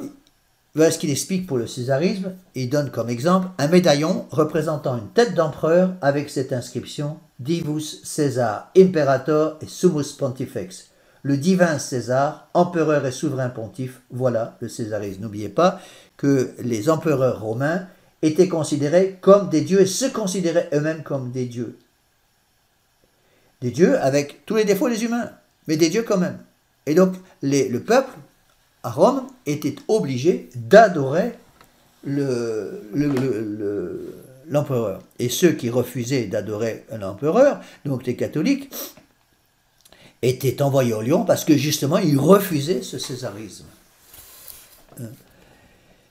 voilà ce qu'il explique pour le césarisme. Il donne comme exemple un médaillon représentant une tête d'empereur avec cette inscription « Divus Caesar, Imperator et Summus Pontifex ». Le divin César, empereur et souverain pontife, voilà le césarisme. N'oubliez pas que les empereurs romains étaient considérés comme des dieux et se considéraient eux-mêmes comme des dieux. Des dieux avec tous les défauts des humains, mais des dieux quand même. Et donc, le peuple à Rome était obligé d'adorer l'empereur. Et ceux qui refusaient d'adorer un empereur, donc les catholiques, étaient envoyés au lion parce que justement ils refusaient ce césarisme.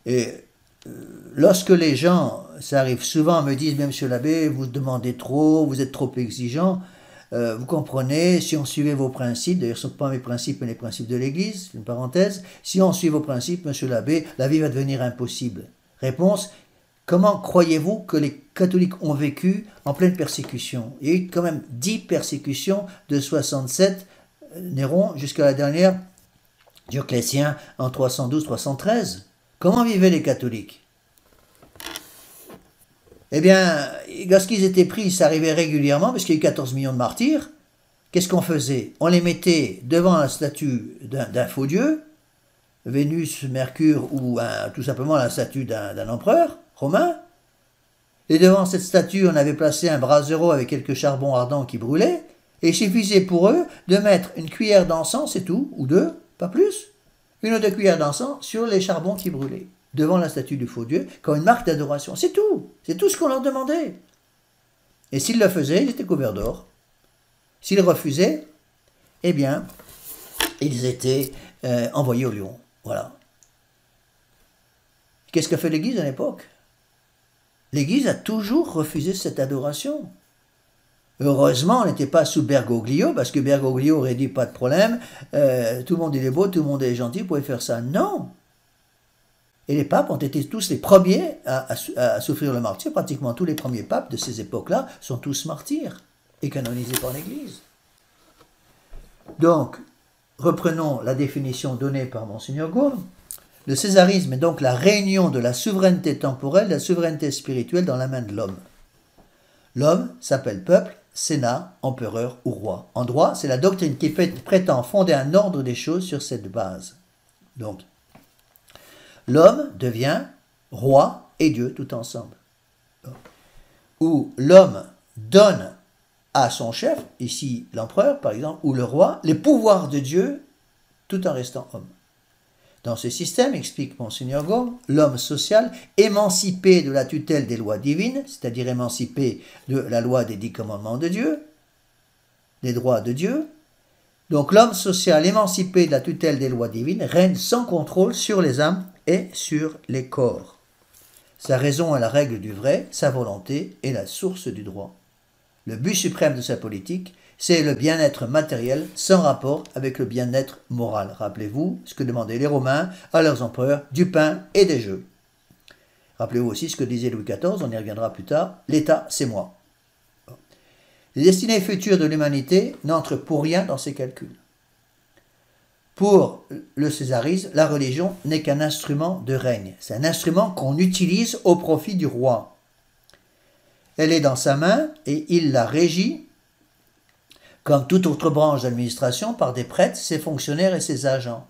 Et lorsque les gens, ça arrive souvent, me disent, mais monsieur l'abbé, vous demandez trop, vous êtes trop exigeant, vous comprenez, si on suivait vos principes, d'ailleurs ce ne sont pas mes principes mais les principes de l'Église, une parenthèse, si on suit vos principes, monsieur l'abbé, la vie va devenir impossible. Réponse, comment croyez-vous que les catholiques ont vécu en pleine persécution? Il y a eu quand même 10 persécutions de 67, Néron, jusqu'à la dernière, Dioclétien, en 312-313. Comment vivaient les catholiques? Eh bien, lorsqu'ils étaient pris, ça arrivait régulièrement, parce qu'il y a eu 14 millions de martyrs. Qu'est-ce qu'on faisait? On les mettait devant la statue d'un faux dieu, Vénus, Mercure, ou tout simplement la statue d'un empereur romain. Et devant cette statue, on avait placé un brasero avec quelques charbons ardents qui brûlaient, et il suffisait pour eux de mettre une cuillère d'encens, c'est tout, ou deux, pas plus, une ou deux cuillères d'encens sur les charbons qui brûlaient, devant la statue du faux Dieu, comme une marque d'adoration. C'est tout ce qu'on leur demandait. Et s'ils le faisaient, ils étaient couverts d'or. S'ils refusaient, eh bien, ils étaient envoyés au lion. Voilà. Qu'est-ce qu'a fait l'Église à l'époque? L'Église a toujours refusé cette adoration. Heureusement, on n'était pas sous Bergoglio, parce que Bergoglio aurait dit pas de problème, tout le monde est beau, tout le monde est gentil, vous pouvez faire ça. Non. Et les papes ont été tous les premiers à souffrir le martyre. Pratiquement tous les premiers papes de ces époques-là sont tous martyrs et canonisés par l'Église. Donc, reprenons la définition donnée par Monseigneur Gaume. Le césarisme est donc la réunion de la souveraineté temporelle et de la souveraineté spirituelle dans la main de l'homme. L'homme s'appelle peuple, sénat, empereur ou roi. En droit, c'est la doctrine qui prétend fonder un ordre des choses sur cette base. Donc, l'homme devient roi et Dieu tout ensemble. Où l'homme donne à son chef, ici l'empereur par exemple, ou le roi, les pouvoirs de Dieu tout en restant homme. Dans ce système, explique Monseigneur Gaume, l'homme social, émancipé de la tutelle des lois divines, c'est-à-dire émancipé de la loi des 10 commandements de Dieu, des droits de Dieu, donc l'homme social émancipé de la tutelle des lois divines règne sans contrôle sur les âmes et sur les corps. Sa raison est la règle du vrai, sa volonté est la source du droit. Le but suprême de sa politique, c'est le bien-être matériel sans rapport avec le bien-être moral. Rappelez-vous ce que demandaient les Romains à leurs empereurs, du pain et des jeux. Rappelez-vous aussi ce que disait Louis XIV, on y reviendra plus tard, l'État c'est moi. Les destinées futures de l'humanité n'entrent pour rien dans ces calculs. Pour le césarisme, la religion n'est qu'un instrument de règne. C'est un instrument qu'on utilise au profit du roi. Elle est dans sa main et il la régit, comme toute autre branche d'administration, par des prêtres, ses fonctionnaires et ses agents.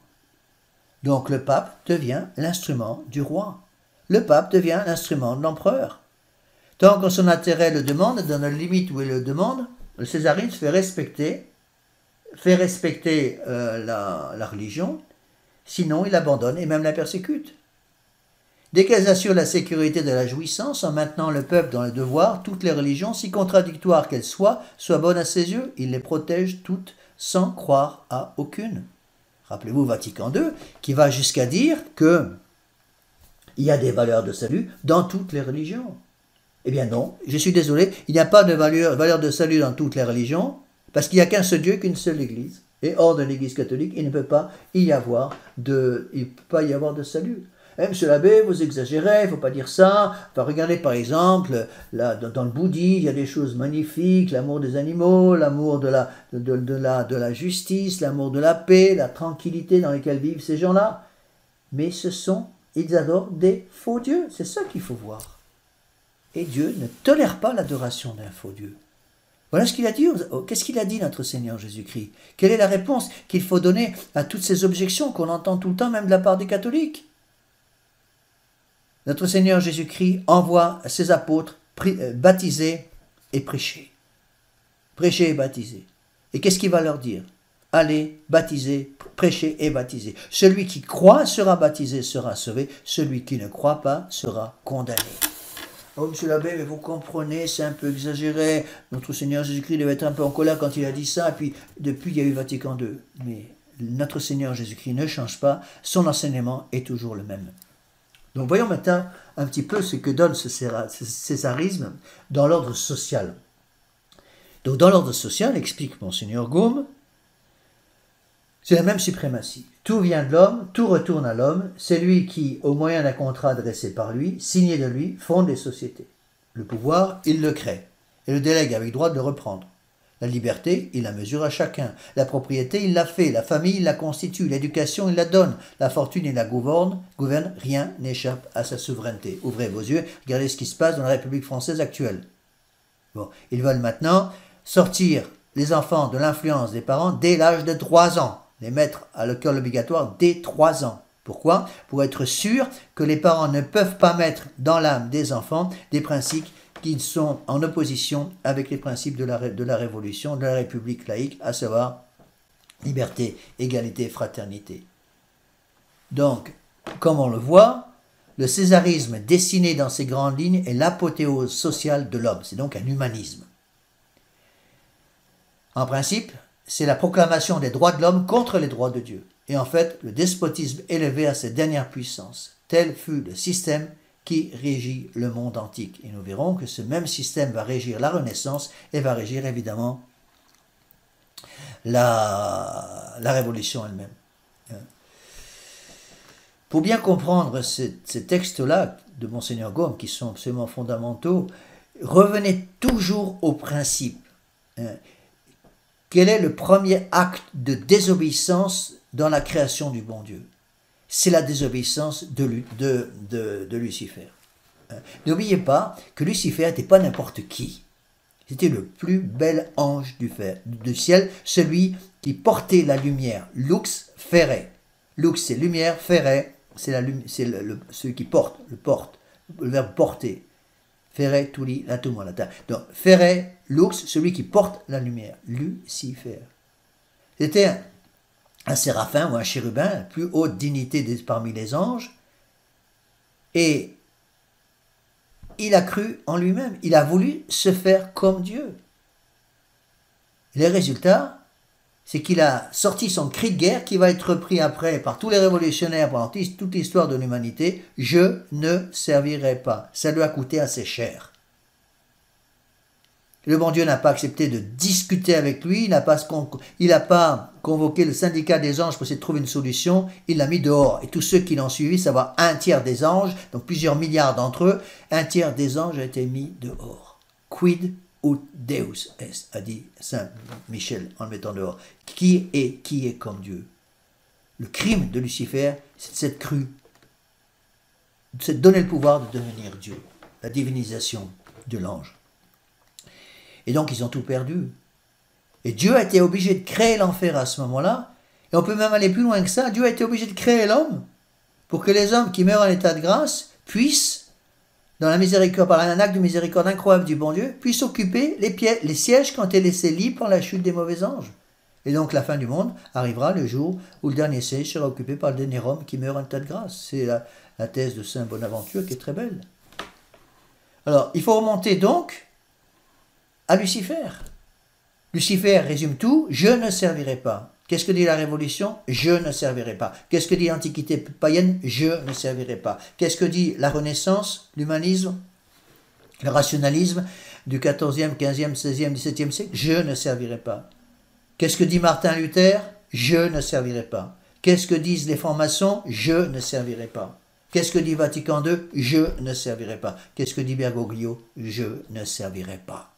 Donc le pape devient l'instrument du roi. Le pape devient l'instrument de l'empereur. Tant que son intérêt le demande, dans la limite où il le demande, le césarisme fait respecter la religion, sinon il abandonne et même la persécute. Dès qu'elles assurent la sécurité de la jouissance, en maintenant le peuple dans le devoir, toutes les religions, si contradictoires qu'elles soient bonnes à ses yeux, il les protège toutes sans croire à aucune. Rappelez-vous Vatican II, qui va jusqu'à dire qu'il y a des valeurs de salut dans toutes les religions. Eh bien non, je suis désolé, il n'y a pas de valeur de salut dans toutes les religions, parce qu'il n'y a qu'un seul Dieu, qu'une seule Église. Et hors de l'Église catholique, il ne peut pas y avoir de salut. Monsieur l'abbé, vous exagérez, il ne faut pas dire ça. Enfin, regardez par exemple, là, dans le bouddhisme, il y a des choses magnifiques, l'amour des animaux, l'amour de la justice, l'amour de la paix, la tranquillité dans laquelle vivent ces gens-là. Mais ils adorent des faux dieux, c'est ça qu'il faut voir. Et Dieu ne tolère pas l'adoration d'un faux Dieu. Voilà ce qu'il a dit. Qu'est-ce qu'il a dit notre Seigneur Jésus-Christ? Quelle est la réponse qu'il faut donner à toutes ces objections qu'on entend tout le temps, même de la part des catholiques? Notre Seigneur Jésus-Christ envoie ses apôtres baptiser et prêcher. Prêcher et baptiser. Et qu'est-ce qu'il va leur dire? Allez, baptiser, prêcher et baptiser. Celui qui croit sera baptisé, sera sauvé. Celui qui ne croit pas sera condamné. Oh, monsieur l'abbé, mais vous comprenez, c'est un peu exagéré. Notre Seigneur Jésus-Christ devait être un peu en colère quand il a dit ça. Et puis, depuis, il y a eu Vatican II. Mais notre Seigneur Jésus-Christ ne change pas. Son enseignement est toujours le même. Donc, voyons maintenant un petit peu ce que donne ce césarisme dans l'ordre social. Donc dans l'ordre social, explique Monseigneur Gaume, c'est la même suprématie. Tout vient de l'homme, tout retourne à l'homme. C'est lui qui, au moyen d'un contrat dressé par lui, signé de lui, fonde les sociétés. Le pouvoir, il le crée et le délègue avec droit de le reprendre. La liberté, il la mesure à chacun. La propriété, il la fait. La famille, il la constitue. L'éducation, il la donne. La fortune, il la gouverne. Rien n'échappe à sa souveraineté. Ouvrez vos yeux, regardez ce qui se passe dans la République française actuelle. Bon, ils veulent maintenant sortir les enfants de l'influence des parents dès l'âge de 3 ans. Les mettre à l'école obligatoire dès 3 ans. Pourquoi? Pour être sûr que les parents ne peuvent pas mettre dans l'âme des enfants des principes qui sont en opposition avec les principes de la Révolution, de la République laïque, à savoir liberté, égalité, fraternité. Donc, comme on le voit, le césarisme dessiné dans ses grandes lignes est l'apothéose sociale de l'homme. C'est donc un humanisme. En principe, c'est la proclamation des droits de l'homme contre les droits de Dieu. Et en fait, le despotisme élevé à ses dernières puissances. Tel fut le système qui régit le monde antique. Et nous verrons que ce même système va régir la Renaissance et va régir évidemment la Révolution elle-même. Pour bien comprendre ces textes-là de Monseigneur Gaume, qui sont absolument fondamentaux, revenez toujours au principe. Quel est le premier acte de désobéissance dans la création du bon Dieu? C'est la désobéissance de Lucifer. N'oubliez pas que Lucifer n'était pas n'importe qui. C'était le plus bel ange du ciel, celui qui portait la lumière. Lux ferre. Lux c'est lumière, ferre c'est celui qui porte, le verbe porter. Ferre, tuli, latum, la terre. Donc, ferre, lux, celui qui porte la lumière. Lucifer. C'était un séraphin ou un chérubin, la plus haute dignité parmi les anges. Et il a cru en lui-même. Il a voulu se faire comme Dieu. Les résultats, c'est qu'il a sorti son cri de guerre qui va être repris après par tous les révolutionnaires pendant toute l'histoire de l'humanité. Je ne servirai pas. Ça lui a coûté assez cher. Le bon Dieu n'a pas accepté de discuter avec lui, il n'a pas convoqué le syndicat des anges pour essayer de trouver une solution, il l'a mis dehors. Et tous ceux qui l'ont suivi, savoir un tiers des anges, donc plusieurs milliards d'entre eux, un tiers des anges a été mis dehors. Quid ut Deus est, a dit Saint Michel en le mettant dehors. Qui est comme Dieu? Le crime de Lucifer, c'est de s'être cru, c'est de donner le pouvoir de devenir Dieu, la divinisation de l'ange. Et donc ils ont tout perdu. Et Dieu a été obligé de créer l'enfer à ce moment-là. Et on peut même aller plus loin que ça. Dieu a été obligé de créer l'homme pour que les hommes qui meurent en état de grâce puissent, dans la miséricorde, par un acte de miséricorde incroyable du bon Dieu, puissent occuper les sièges qui ont été laissés libres par la chute des mauvais anges. Et donc la fin du monde arrivera le jour où le dernier siège sera occupé par le dernier homme qui meurt en état de grâce. C'est la thèse de Saint Bonaventure qui est très belle. Alors, il faut remonter donc à Lucifer. Lucifer résume tout, je ne servirai pas. Qu'est-ce que dit la Révolution? Je ne servirai pas. Qu'est-ce que dit l'Antiquité païenne? Je ne servirai pas. Qu'est-ce que dit la Renaissance, l'humanisme, le rationalisme du XIVe, XVe, XVIe, XVIIe siècle? Je ne servirai pas. Qu'est-ce que dit Martin Luther? Je ne servirai pas. Qu'est-ce que disent les francs-maçons? Je ne servirai pas. Qu'est-ce que dit Vatican II? Je ne servirai pas. Qu'est-ce que dit Bergoglio? Je ne servirai pas.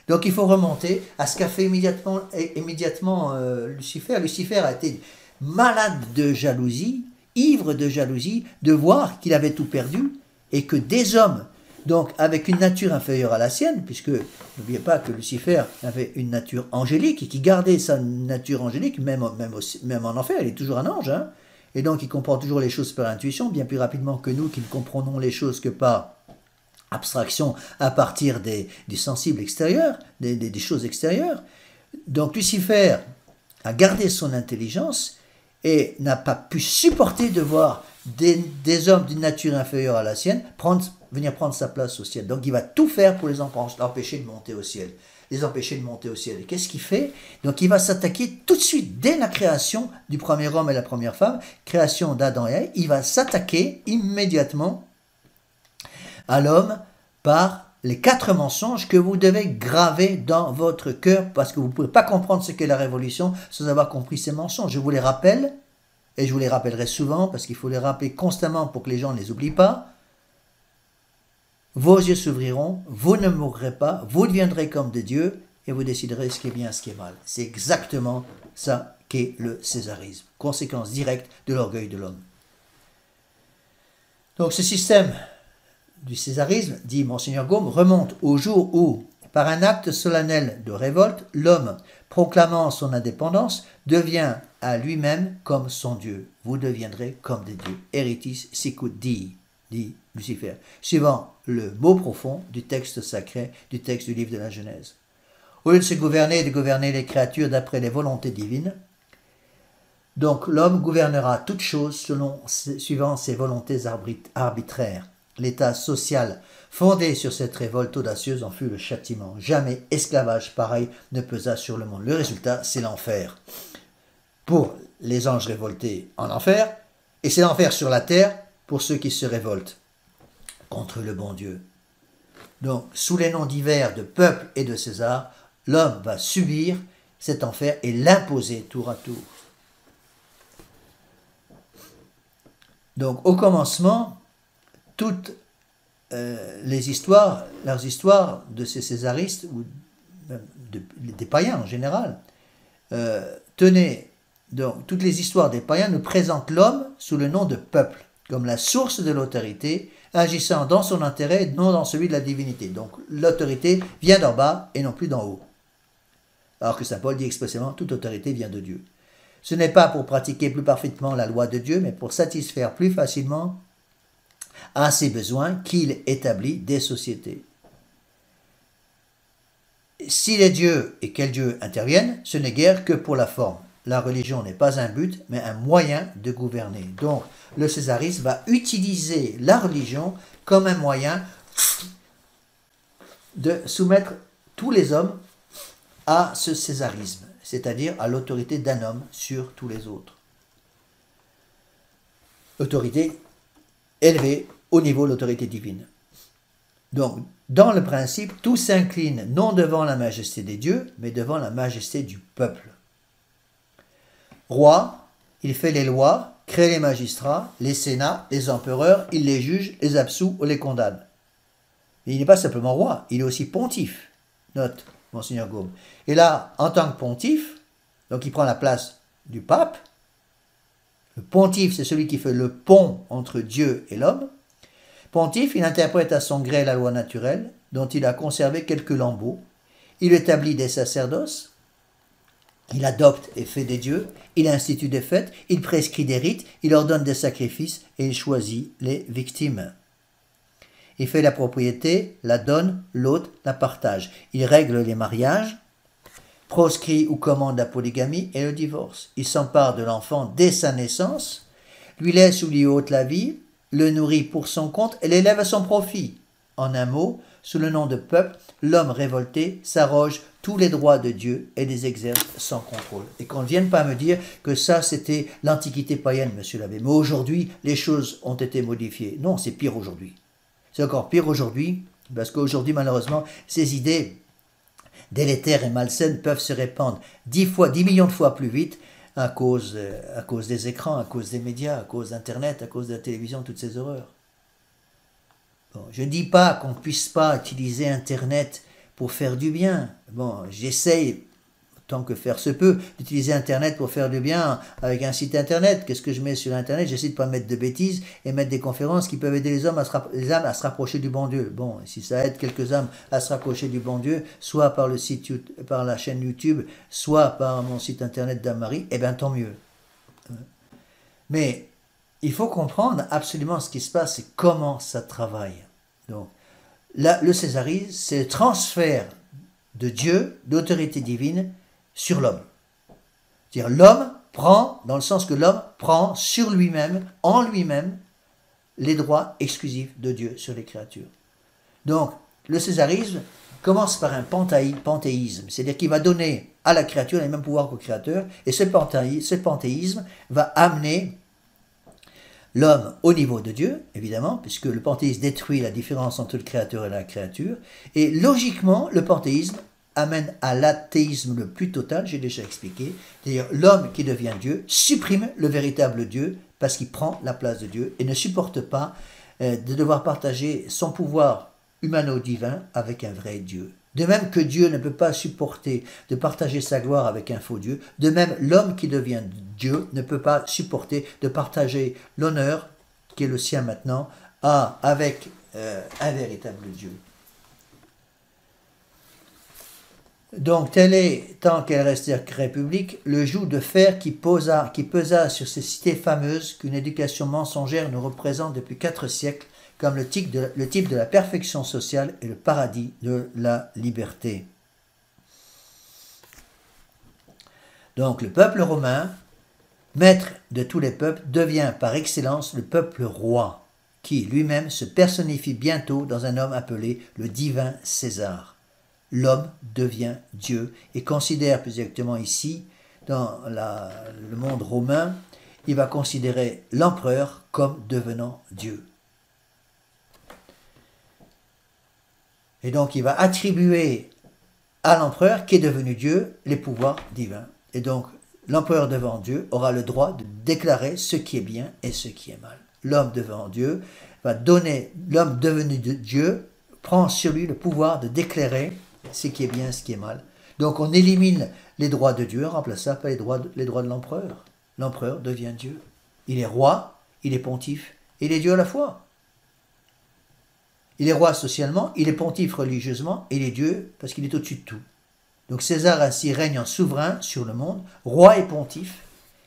Donc il faut remonter à ce qu'a fait immédiatement Lucifer. Lucifer a été malade de jalousie, ivre de jalousie, de voir qu'il avait tout perdu et que des hommes, donc avec une nature inférieure à la sienne, puisque n'oubliez pas que Lucifer avait une nature angélique et qui gardait sa nature angélique, même en enfer, il est toujours un ange, hein, et donc il comprend toujours les choses par intuition, bien plus rapidement que nous qui ne comprenons les choses que par abstraction à partir du sensible extérieur, des choses extérieures. Donc Lucifer a gardé son intelligence et n'a pas pu supporter de voir des hommes d'une nature inférieure à la sienne venir prendre sa place au ciel. Donc il va tout faire pour les empêcher de monter au ciel. Les empêcher de monter au ciel. Et qu'est-ce qu'il fait? Donc il va s'attaquer tout de suite, dès la création du premier homme et la première femme, création d'Adam et Ève, il va s'attaquer immédiatement à l'homme par les 4 mensonges que vous devez graver dans votre cœur parce que vous ne pouvez pas comprendre ce qu'est la révolution sans avoir compris ces mensonges. Je vous les rappelle, et je vous les rappellerai souvent parce qu'il faut les rappeler constamment pour que les gens ne les oublient pas. Vos yeux s'ouvriront, vous ne mourrez pas, vous deviendrez comme des dieux et vous déciderez ce qui est bien et ce qui est mal. C'est exactement ça qu'est le césarisme, conséquence directe de l'orgueil de l'homme. Donc ce système du césarisme, dit Monseigneur Gaume, remonte au jour où, par un acte solennel de révolte, l'homme, proclamant son indépendance, devient à lui-même comme son Dieu. Vous deviendrez comme des dieux. Eritis sicut dii, dit Lucifer, suivant le mot profond du texte sacré, du texte du livre de la Genèse. Au lieu de se gouverner et de gouverner les créatures d'après les volontés divines, donc l'homme gouvernera toutes choses suivant ses volontés arbitraires. L'état social fondé sur cette révolte audacieuse en fut le châtiment. Jamais esclavage pareil ne pesa sur le monde. Le résultat, c'est l'enfer. Pour les anges révoltés en enfer, et c'est l'enfer sur la terre pour ceux qui se révoltent contre le bon Dieu. Donc, sous les noms divers de peuple et de César, l'homme va subir cet enfer et l'imposer tour à tour. Donc, au commencement, toutes leurs histoires de ces césaristes, ou même des païens en général, donc toutes les histoires des païens nous présentent l'homme sous le nom de peuple, comme la source de l'autorité, agissant dans son intérêt, non dans celui de la divinité. Donc l'autorité vient d'en bas et non plus d'en haut. Alors que saint Paul dit expressément, toute autorité vient de Dieu. Ce n'est pas pour pratiquer plus parfaitement la loi de Dieu, mais pour satisfaire plus facilement à ses besoins qu'il établit des sociétés. Si les dieux et quels dieux interviennent, ce n'est guère que pour la forme. La religion n'est pas un but, mais un moyen de gouverner. Donc, le césarisme va utiliser la religion comme un moyen de soumettre tous les hommes à ce césarisme, c'est-à-dire à l'autorité d'un homme sur tous les autres. Autorité élevée au niveau de l'autorité divine. Donc, dans le principe, tout s'incline non devant la majesté des dieux, mais devant la majesté du peuple. Roi, il fait les lois, crée les magistrats, les sénats, les empereurs, il les juge, les absout ou les condamne. Mais il n'est pas simplement roi, il est aussi pontife, note Monseigneur Gaume. Et là, en tant que pontife, donc il prend la place du pape. Le pontife, c'est celui qui fait le pont entre Dieu et l'homme. Pontife, il interprète à son gré la loi naturelle, dont il a conservé quelques lambeaux. Il établit des sacerdoces. Il adopte et fait des dieux, il institue des fêtes, il prescrit des rites, il ordonne des sacrifices et il choisit les victimes. Il fait la propriété, la donne, l'hôte, la partage. Il règle les mariages, proscrit ou commande la polygamie et le divorce. Il s'empare de l'enfant dès sa naissance, lui laisse ou lui ôte la vie, le nourrit pour son compte et l'élève à son profit. En un mot, sous le nom de peuple, l'homme révolté s'arroge tous les droits de Dieu et les exerce sans contrôle. Et qu'on ne vienne pas me dire que ça c'était l'Antiquité païenne, monsieur l'abbé. Mais aujourd'hui, les choses ont été modifiées. Non, c'est pire aujourd'hui. C'est encore pire aujourd'hui, parce qu'aujourd'hui, malheureusement, ces idées délétères et malsaines peuvent se répandre 10 millions de fois plus vite à cause des écrans, à cause des médias, à cause d'Internet, à cause de la télévision, toutes ces horreurs. Bon, je ne dis pas qu'on ne puisse pas utiliser Internet pour faire du bien. Bon, j'essaye, tant que faire se peut, d'utiliser Internet pour faire du bien avec un site Internet. Qu'est-ce que je mets sur Internet? J'essaie de ne pas mettre de bêtises et mettre des conférences qui peuvent aider les âmes à se rapprocher du bon Dieu. Bon, si ça aide quelques âmes à se rapprocher du bon Dieu, soit par par la chaîne YouTube, soit par mon site Internet d'Anne-Marie, eh bien tant mieux. Mais il faut comprendre absolument ce qui se passe et comment ça travaille. Donc, là, le césarisme, c'est le transfert de Dieu, d'autorité divine, sur l'homme. C'est-à-dire l'homme prend, dans le sens que l'homme prend sur lui-même, en lui-même, les droits exclusifs de Dieu sur les créatures. Donc, le césarisme commence par un panthéisme, c'est-à-dire qu'il va donner à la créature les mêmes pouvoirs qu'au créateur, et ce panthéisme va amener l'homme au niveau de Dieu, évidemment, puisque le panthéisme détruit la différence entre le créateur et la créature, et logiquement, le panthéisme amène à l'athéisme le plus total, j'ai déjà expliqué, c'est-à-dire l'homme qui devient Dieu supprime le véritable Dieu parce qu'il prend la place de Dieu et ne supporte pas de devoir partager son pouvoir humano-divin avec un vrai Dieu. De même que Dieu ne peut pas supporter de partager sa gloire avec un faux Dieu, de même l'homme qui devient Dieu ne peut pas supporter de partager l'honneur qui est le sien maintenant avec un véritable Dieu. Donc tel est, tant qu'elle restait république, le joug de fer qui pesa sur ces cités fameuses qu'une éducation mensongère nous représente depuis 4 siècles comme le type de la perfection sociale et le paradis de la liberté. Donc le peuple romain, maître de tous les peuples, devient par excellence le peuple roi, qui lui-même se personnifie bientôt dans un homme appelé le divin César. L'homme devient Dieu et considère, plus exactement ici, dans le monde romain, il va considérer l'empereur comme devenant Dieu. Et donc il va attribuer à l'empereur qui est devenu Dieu les pouvoirs divins. Et donc l'empereur devant Dieu aura le droit de déclarer ce qui est bien et ce qui est mal. L'homme devant Dieu l'homme devenu Dieu prend sur lui le pouvoir de déclarer ce qui est bien, ce qui est mal. Donc on élimine les droits de Dieu en remplaçant par les droits de l'empereur. L'empereur devient Dieu. Il est roi, il est pontife, il est Dieu à la fois. Il est roi socialement, il est pontife religieusement, et il est Dieu parce qu'il est au-dessus de tout. Donc César ainsi règne en souverain sur le monde, roi et pontife.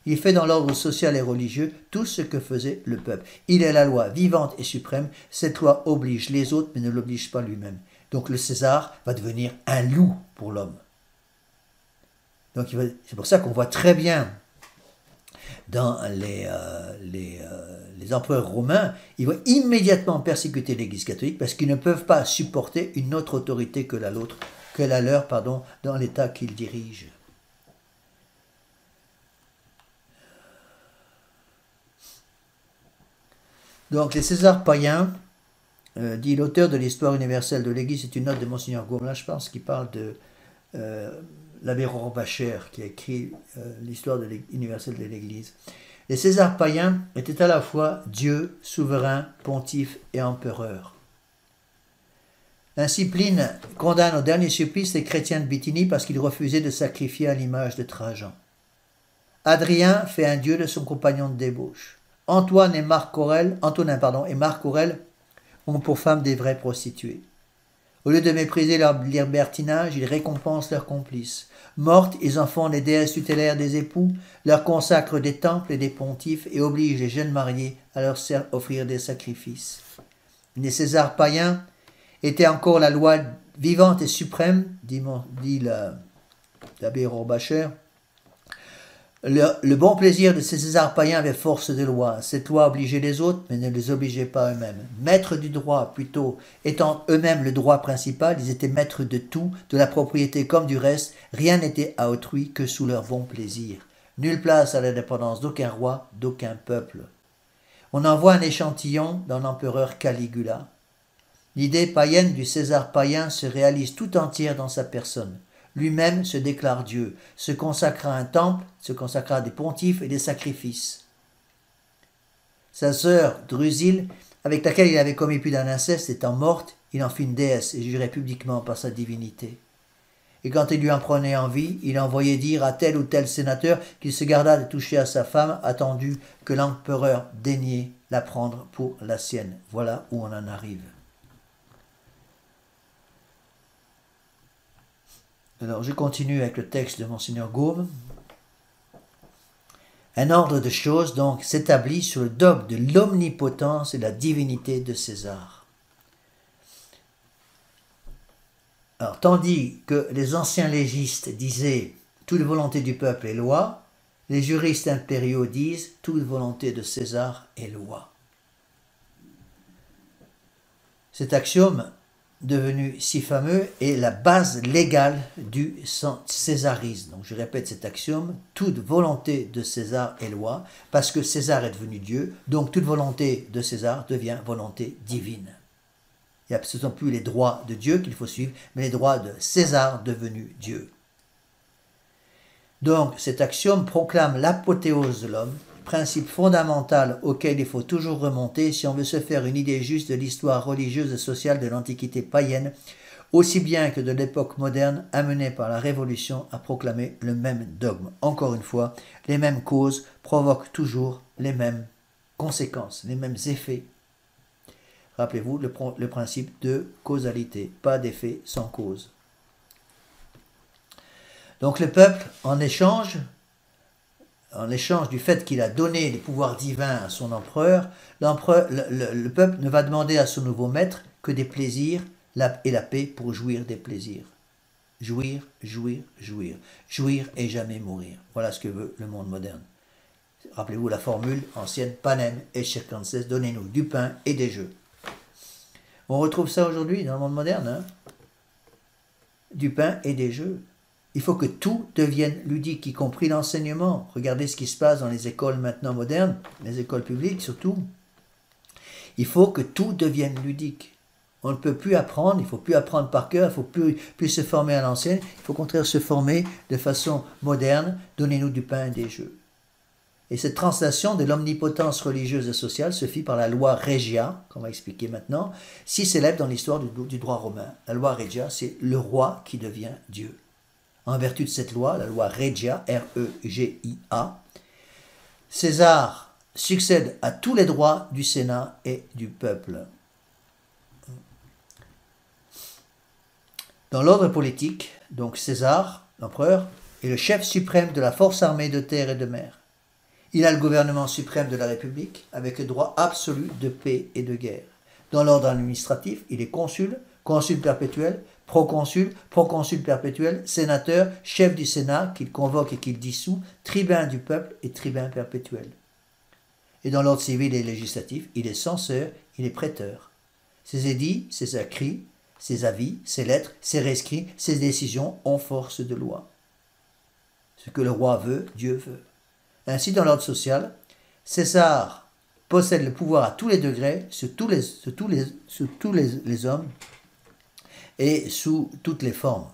Il fait dans l'ordre social et religieux tout ce que faisait le peuple. Il est la loi vivante et suprême. Cette loi oblige les autres mais ne l'oblige pas lui-même. Donc le César va devenir un loup pour l'homme. Donc c'est pour ça qu'on voit très bien dans les empereurs romains, ils vont immédiatement persécuter l'Église catholique parce qu'ils ne peuvent pas supporter une autre autorité que la leur, dans l'État qu'ils dirigent. Donc les Césars païens, dit l'auteur de l'histoire universelle de l'Église, c'est une note de Monseigneur Gaume, là je pense qu'il parle de l'abbé Rorbacher qui a écrit l'histoire universelle de l'Église. Les Césars païens étaient à la fois Dieu, souverain, pontife et empereur. Ainsi Pline condamne au dernier supplice les chrétiens de Bithynie parce qu'ils refusaient de sacrifier à l'image de Trajan. Adrien fait un dieu de son compagnon de débauche. Antonin et Marc Aurèle ont pour femmes des vraies prostituées. Au lieu de mépriser leur libertinage, ils récompensent leurs complices. Mortes, ils en font les déesses tutélaires des époux, leur consacrent des temples et des pontifes et obligent les jeunes mariés à leur offrir des sacrifices. Les Césars païens étaient encore la loi vivante et suprême, dit l'abbé Rorbacher. Le bon plaisir de ces Césars païens avait force de loi. Cette loi obligeait les autres, mais ne les obligeait pas eux-mêmes. Maîtres du droit, plutôt, étant eux-mêmes le droit principal, ils étaient maîtres de tout, de la propriété comme du reste. Rien n'était à autrui que sous leur bon plaisir. Nulle place à l'indépendance d'aucun roi, d'aucun peuple. On en voit un échantillon dans l'empereur Caligula. L'idée païenne du César païen se réalise tout entière dans sa personne. Lui-même se déclare Dieu, se consacra à un temple, se consacra à des pontifes et des sacrifices. Sa sœur Drusille, avec laquelle il avait commis plus d'un inceste, étant morte, il en fit une déesse et jurait publiquement par sa divinité. Et quand il lui en prenait envie, il envoyait dire à tel ou tel sénateur qu'il se garda de toucher à sa femme, attendu que l'empereur daignait la prendre pour la sienne. Voilà où on en arrive. Alors, je continue avec le texte de Monseigneur Gaume. Un ordre de choses, donc, s'établit sur le dogme de l'omnipotence et de la divinité de César. Alors, tandis que les anciens légistes disaient « toute volonté du peuple est loi », les juristes impériaux disent « toute volonté de César est loi ». Cet axiome devenu si fameux est la base légale du césarisme. Donc je répète cet axiome, toute volonté de César est loi, parce que César est devenu Dieu, donc toute volonté de César devient volonté divine. Ce ne sont plus les droits de Dieu qu'il faut suivre, mais les droits de César devenu Dieu. Donc cet axiome proclame l'apothéose de l'homme, principe fondamental auquel il faut toujours remonter si on veut se faire une idée juste de l'histoire religieuse et sociale de l'Antiquité païenne, aussi bien que de l'époque moderne amenée par la Révolution à proclamer le même dogme. Encore une fois, les mêmes causes provoquent toujours les mêmes conséquences, les mêmes effets. Rappelez-vous le principe de causalité, pas d'effet sans cause. Donc le peuple, en échange du fait qu'il a donné les pouvoirs divins à son empereur, le peuple ne va demander à son nouveau maître que des plaisirs et la paix pour jouir des plaisirs. Jouir, jouir, jouir. Jouir et jamais mourir. Voilà ce que veut le monde moderne. Rappelez-vous la formule ancienne, panem et circenses, donnez-nous du pain et des jeux. On retrouve ça aujourd'hui dans le monde moderne. Hein? Du pain et des jeux. Il faut que tout devienne ludique, y compris l'enseignement. Regardez ce qui se passe dans les écoles maintenant modernes, les écoles publiques surtout. Il faut que tout devienne ludique. On ne peut plus apprendre, il ne faut plus apprendre par cœur, il ne faut plus se former à l'ancienne, il faut au contraire se former de façon moderne, donnez-nous du pain et des jeux. Et cette translation de l'omnipotence religieuse et sociale se fit par la loi Regia, qu'on va expliquer maintenant, si célèbre dans l'histoire du droit romain. La loi Regia, c'est le roi qui devient Dieu. En vertu de cette loi, la loi Regia, R-E-G-I-A, César succède à tous les droits du Sénat et du peuple. Dans l'ordre politique, donc César, l'empereur, est le chef suprême de la force armée de terre et de mer. Il a le gouvernement suprême de la République, avec le droit absolu de paix et de guerre. Dans l'ordre administratif, il est consul, consul perpétuel, proconsul, proconsul perpétuel, sénateur, chef du Sénat qu'il convoque et qu'il dissout, tribun du peuple et tribun perpétuel. Et dans l'ordre civil et législatif, il est censeur, il est prêteur. Ses édits, ses écrits, ses avis, ses lettres, ses rescrits, ses décisions ont force de loi. Ce que le roi veut, Dieu veut. Ainsi, dans l'ordre social, César possède le pouvoir à tous les degrés, sur tous les hommes et sous toutes les formes.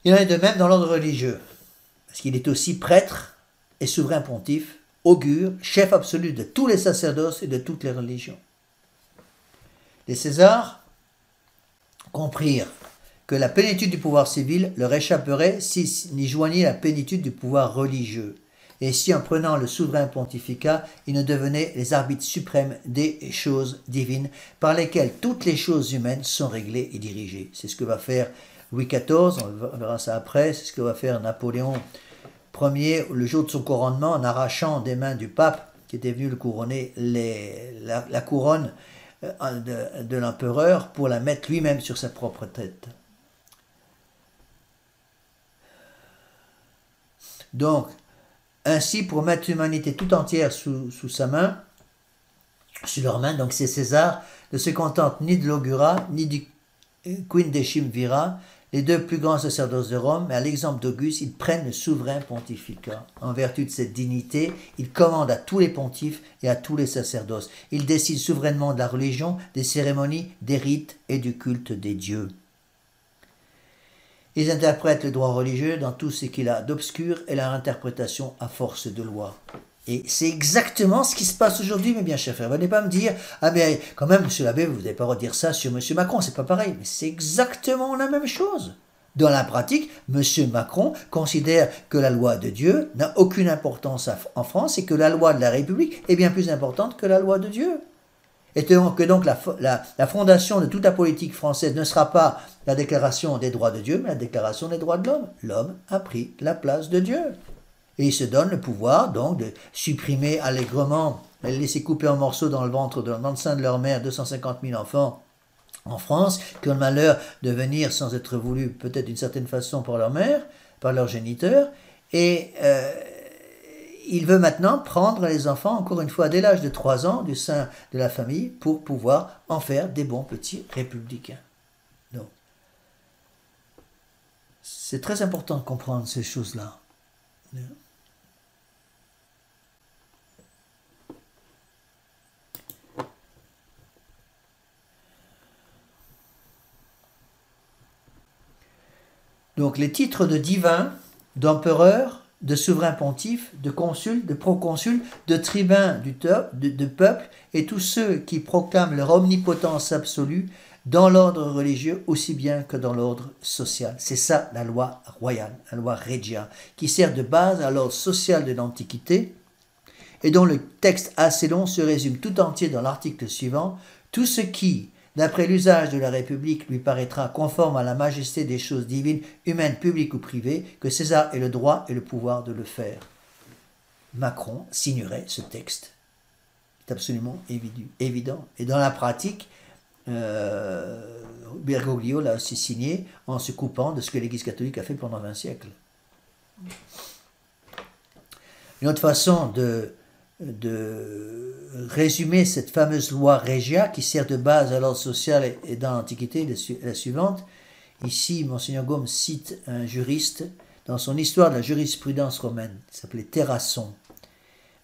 Il en est de même dans l'ordre religieux, parce qu'il est aussi prêtre et souverain pontife, augure, chef absolu de tous les sacerdoces et de toutes les religions. Les Césars comprirent que la plénitude du pouvoir civil leur échapperait s'ils n'y joignaient la plénitude du pouvoir religieux, et si en prenant le souverain pontificat, ils ne devenaient les arbitres suprêmes des choses divines, par lesquelles toutes les choses humaines sont réglées et dirigées. C'est ce que va faire Louis XIV, on verra ça après, c'est ce que va faire Napoléon Ier le jour de son couronnement, en arrachant des mains du pape, qui était venu le couronner, la couronne de l'empereur, pour la mettre lui-même sur sa propre tête. Donc, ainsi, pour mettre l'humanité tout entière sous sa main, sous leur main, donc c'est César, ne se contente ni de l'Augura, ni du Quindecimvira, les deux plus grands sacerdoces de Rome, mais à l'exemple d'Auguste, ils prennent le souverain pontificat. En vertu de cette dignité, ils commandent à tous les pontifes et à tous les sacerdoces. Ils décident souverainement de la religion, des cérémonies, des rites et du culte des dieux. Ils interprètent le droit religieux dans tout ce qu'il a d'obscur et leur interprétation à force de loi. Et c'est exactement ce qui se passe aujourd'hui, mes bien chers frères. Venez pas me dire, ah mais quand même, monsieur l'abbé, vous n'avez pas le droit de dire ça sur monsieur Macron, c'est pas pareil. Mais c'est exactement la même chose. Dans la pratique, monsieur Macron considère que la loi de Dieu n'a aucune importance en France et que la loi de la République est bien plus importante que la loi de Dieu. Et que donc la fondation de toute la politique française ne sera pas la déclaration des droits de Dieu, mais la déclaration des droits de l'homme. L'homme a pris la place de Dieu. Et il se donne le pouvoir donc de supprimer allègrement, de laisser couper en morceaux dans le sein de leur mère 250 000 enfants en France, qui ont le malheur de venir sans être voulus peut-être d'une certaine façon par leur mère, par leur géniteur, et il veut maintenant prendre les enfants, encore une fois, dès l'âge de 3 ans, du sein de la famille, pour pouvoir en faire des bons petits républicains. Donc, c'est très important de comprendre ces choses-là. Donc les titres de divin, d'empereur, de souverain pontife, de consul, de proconsul, de tribun de peuple, et tous ceux qui proclament leur omnipotence absolue dans l'ordre religieux aussi bien que dans l'ordre social. C'est ça la loi royale, la loi regia, qui sert de base à l'ordre social de l'Antiquité, et dont le texte assez long se résume tout entier dans l'article suivant. Tout ce qui, d'après l'usage de la République, lui paraîtra conforme à la majesté des choses divines, humaines, publiques ou privées, que César ait le droit et le pouvoir de le faire. Macron signerait ce texte. C'est absolument évident. Et dans la pratique, Bergoglio l'a aussi signé en se coupant de ce que l'Église catholique a fait pendant 20 siècles. Une autre façon de résumer cette fameuse loi Regia qui sert de base à l'ordre social et dans l'Antiquité est la suivante. Ici, Monseigneur Gaume cite un juriste dans son histoire de la jurisprudence romaine, il s'appelait Terrasson.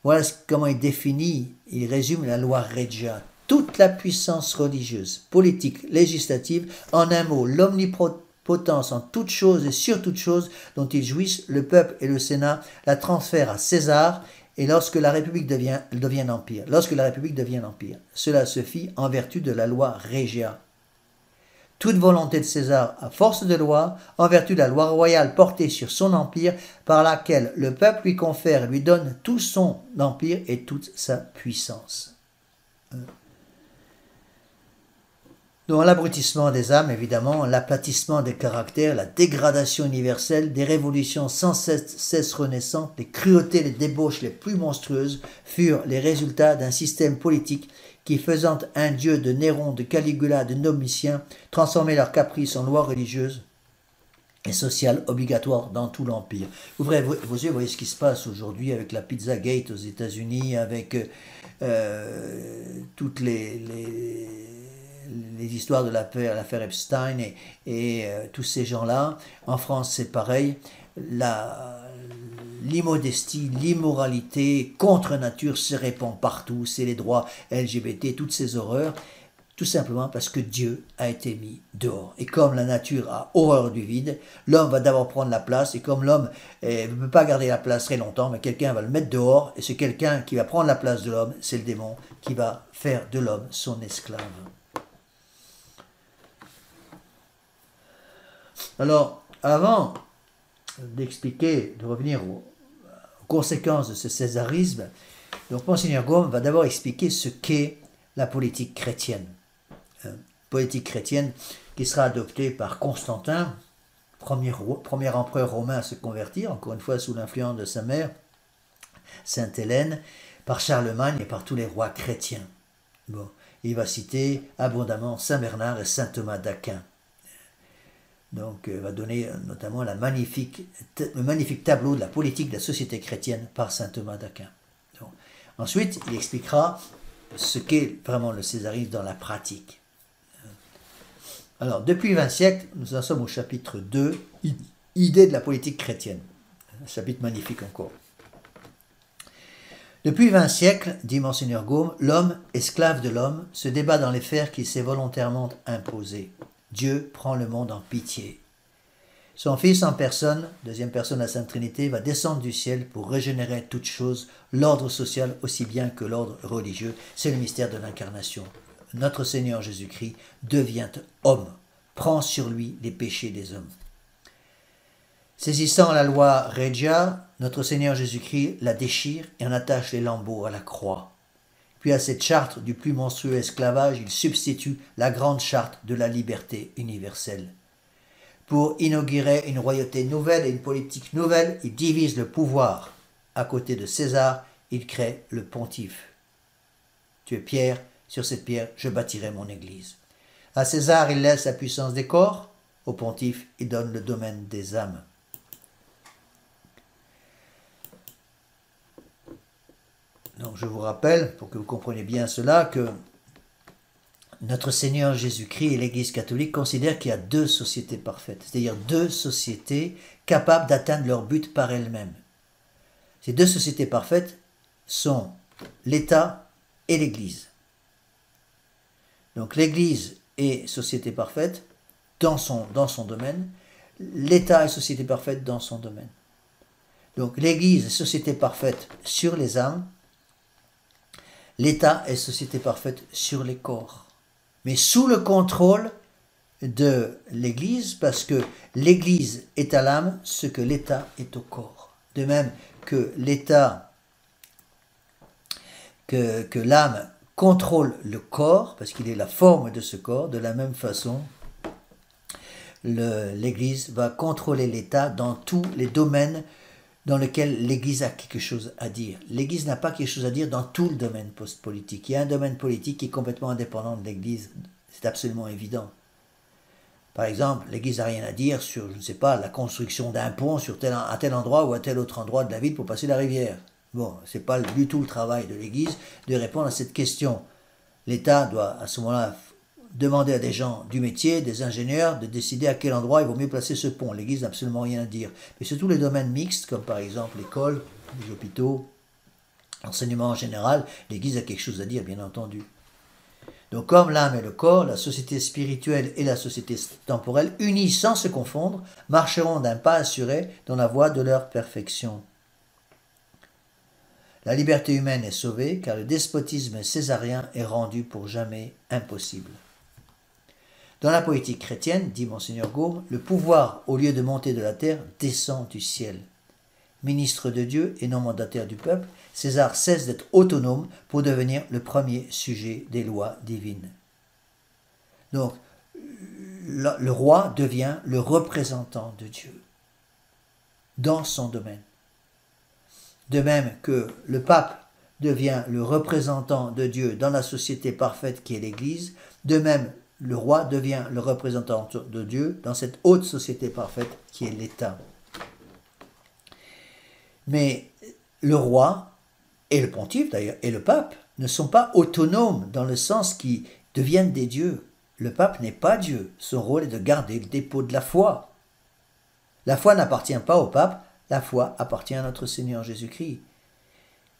Voilà comment il définit, il résume la loi Regia. Toute la puissance religieuse, politique, législative, en un mot, l'omnipotence en toutes choses et sur toutes choses dont ils jouissent, le peuple et le Sénat la transfèrent à César, et lorsque la République devient empire. Cela se fit en vertu de la loi Regia. Toute volonté de César à force de loi, en vertu de la loi royale portée sur son empire, par laquelle le peuple lui confère et lui donne tout son empire et toute sa puissance. Donc l'abrutissement des âmes, évidemment, l'aplatissement des caractères, la dégradation universelle, des révolutions sans cesse renaissantes, les cruautés, les débauches les plus monstrueuses furent les résultats d'un système politique qui, faisant un dieu de Néron, de Caligula, de Domitien, transformait leurs caprices en lois religieuses et sociales obligatoires dans tout l'Empire. Ouvrez vos yeux, voyez ce qui se passe aujourd'hui avec la Pizzagate aux États-Unis, avec toutes les histoires de l'affaire Epstein et tous ces gens-là. En France, c'est pareil. L'immodestie, l'immoralité contre nature se répand partout. C'est les droits LGBT, toutes ces horreurs. Tout simplement parce que Dieu a été mis dehors. Et comme la nature a horreur du vide, l'homme va d'abord prendre la place. Et comme l'homme ne peut pas garder la place très longtemps, mais quelqu'un va le mettre dehors. Et c'est quelqu'un qui va prendre la place de l'homme, c'est le démon, qui va faire de l'homme son esclave. Alors, avant d'expliquer, de revenir aux conséquences de ce césarisme, donc Monseigneur Gaume va d'abord expliquer ce qu'est la politique chrétienne. Politique chrétienne qui sera adoptée par Constantin, premier empereur romain à se convertir, encore une fois sous l'influence de sa mère, Sainte Hélène, par Charlemagne et par tous les rois chrétiens. Bon, il va citer abondamment Saint Bernard et Saint Thomas d'Aquin. Donc, va donner notamment le magnifique tableau de la politique de la société chrétienne par saint Thomas d'Aquin. Ensuite, il expliquera ce qu'est vraiment le césarisme dans la pratique. Alors, depuis 20 siècles, nous en sommes au chapitre 2, idée de la politique chrétienne. Un chapitre magnifique encore. Depuis 20 siècles, dit Monseigneur Gaume, l'homme, esclave de l'homme, se débat dans les fers qu'il s'est volontairement imposés. Dieu prend le monde en pitié. Son Fils en personne, deuxième personne de la Sainte Trinité, va descendre du ciel pour régénérer toutes choses, l'ordre social aussi bien que l'ordre religieux. C'est le mystère de l'incarnation. Notre Seigneur Jésus-Christ devient homme, prend sur lui les péchés des hommes. Saisissant la loi Regia, notre Seigneur Jésus-Christ la déchire et en attache les lambeaux à la croix. Puis à cette charte du plus monstrueux esclavage, il substitue la grande charte de la liberté universelle. Pour inaugurer une royauté nouvelle et une politique nouvelle, il divise le pouvoir. À côté de César, il crée le pontife. Tu es pierre, sur cette pierre, je bâtirai mon église. À César, il laisse la puissance des corps. Au pontife, il donne le domaine des âmes. Donc je vous rappelle, pour que vous compreniez bien cela, que notre Seigneur Jésus-Christ et l'Église catholique considèrent qu'il y a deux sociétés parfaites, c'est-à-dire deux sociétés capables d'atteindre leur but par elles-mêmes. Ces deux sociétés parfaites sont l'État et l'Église. Donc l'Église est société parfaite dans son domaine, l'État est société parfaite dans son domaine. Donc l'Église est société parfaite sur les âmes, l'État est société parfaite sur les corps. Mais sous le contrôle de l'Église, parce que l'Église est à l'âme ce que l'État est au corps. De même que l'État, que l'âme contrôle le corps, parce qu'il est la forme de ce corps, de la même façon, l'Église va contrôler l'État dans tous les domaines dans lesquels l'Église a quelque chose à dire. L'Église n'a pas quelque chose à dire dans tout le domaine politique. Il y a un domaine politique qui est complètement indépendant de l'Église, c'est absolument évident. Par exemple, l'Église n'a rien à dire sur, je ne sais pas, la construction d'un pont à tel endroit ou à tel autre endroit de la ville pour passer la rivière. Bon, ce n'est pas du tout le travail de l'Église de répondre à cette question. L'État doit à ce moment-là demander à des gens du métier, des ingénieurs, de décider à quel endroit il vaut mieux placer ce pont. L'Église n'a absolument rien à dire. Mais sur tous les domaines mixtes, comme par exemple l'école, les hôpitaux, l'enseignement en général, l'Église a quelque chose à dire, bien entendu. Donc comme l'âme et le corps, la société spirituelle et la société temporelle, unies sans se confondre, marcheront d'un pas assuré dans la voie de leur perfection. La liberté humaine est sauvée, car le despotisme césarien est rendu pour jamais impossible. Dans la politique chrétienne, dit Monseigneur Gaume, le pouvoir, au lieu de monter de la terre, descend du ciel. Ministre de Dieu et non mandataire du peuple, César cesse d'être autonome pour devenir le premier sujet des lois divines. Donc, le roi devient le représentant de Dieu dans son domaine. De même que le pape devient le représentant de Dieu dans la société parfaite qui est l'Église, de même le roi devient le représentant de Dieu dans cette haute société parfaite qui est l'État. Mais le roi et le pontife d'ailleurs et le pape ne sont pas autonomes dans le sens qu'ils deviennent des dieux. Le pape n'est pas Dieu, son rôle est de garder le dépôt de la foi. La foi n'appartient pas au pape, la foi appartient à notre Seigneur Jésus-Christ.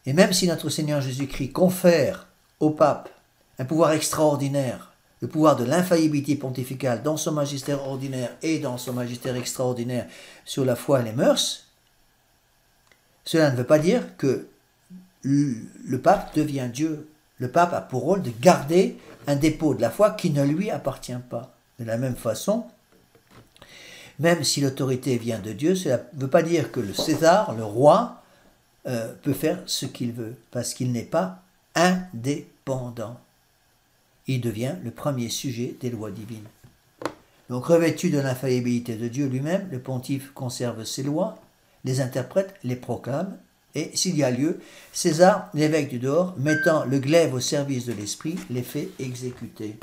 Et même si notre Seigneur Jésus-Christ confère au pape un pouvoir extraordinaire, le pouvoir de l'infaillibilité pontificale dans son magistère ordinaire et dans son magistère extraordinaire sur la foi et les mœurs, cela ne veut pas dire que le pape devient Dieu. Le pape a pour rôle de garder un dépôt de la foi qui ne lui appartient pas. De la même façon, même si l'autorité vient de Dieu, cela ne veut pas dire que le César, le roi, peut faire ce qu'il veut, parce qu'il n'est pas indépendant. Il devient le premier sujet des lois divines. Donc revêtu de l'infaillibilité de Dieu lui-même, le pontife conserve ses lois, les interprète, les proclame, et s'il y a lieu, César, l'évêque du dehors, mettant le glaive au service de l'esprit, les fait exécuter.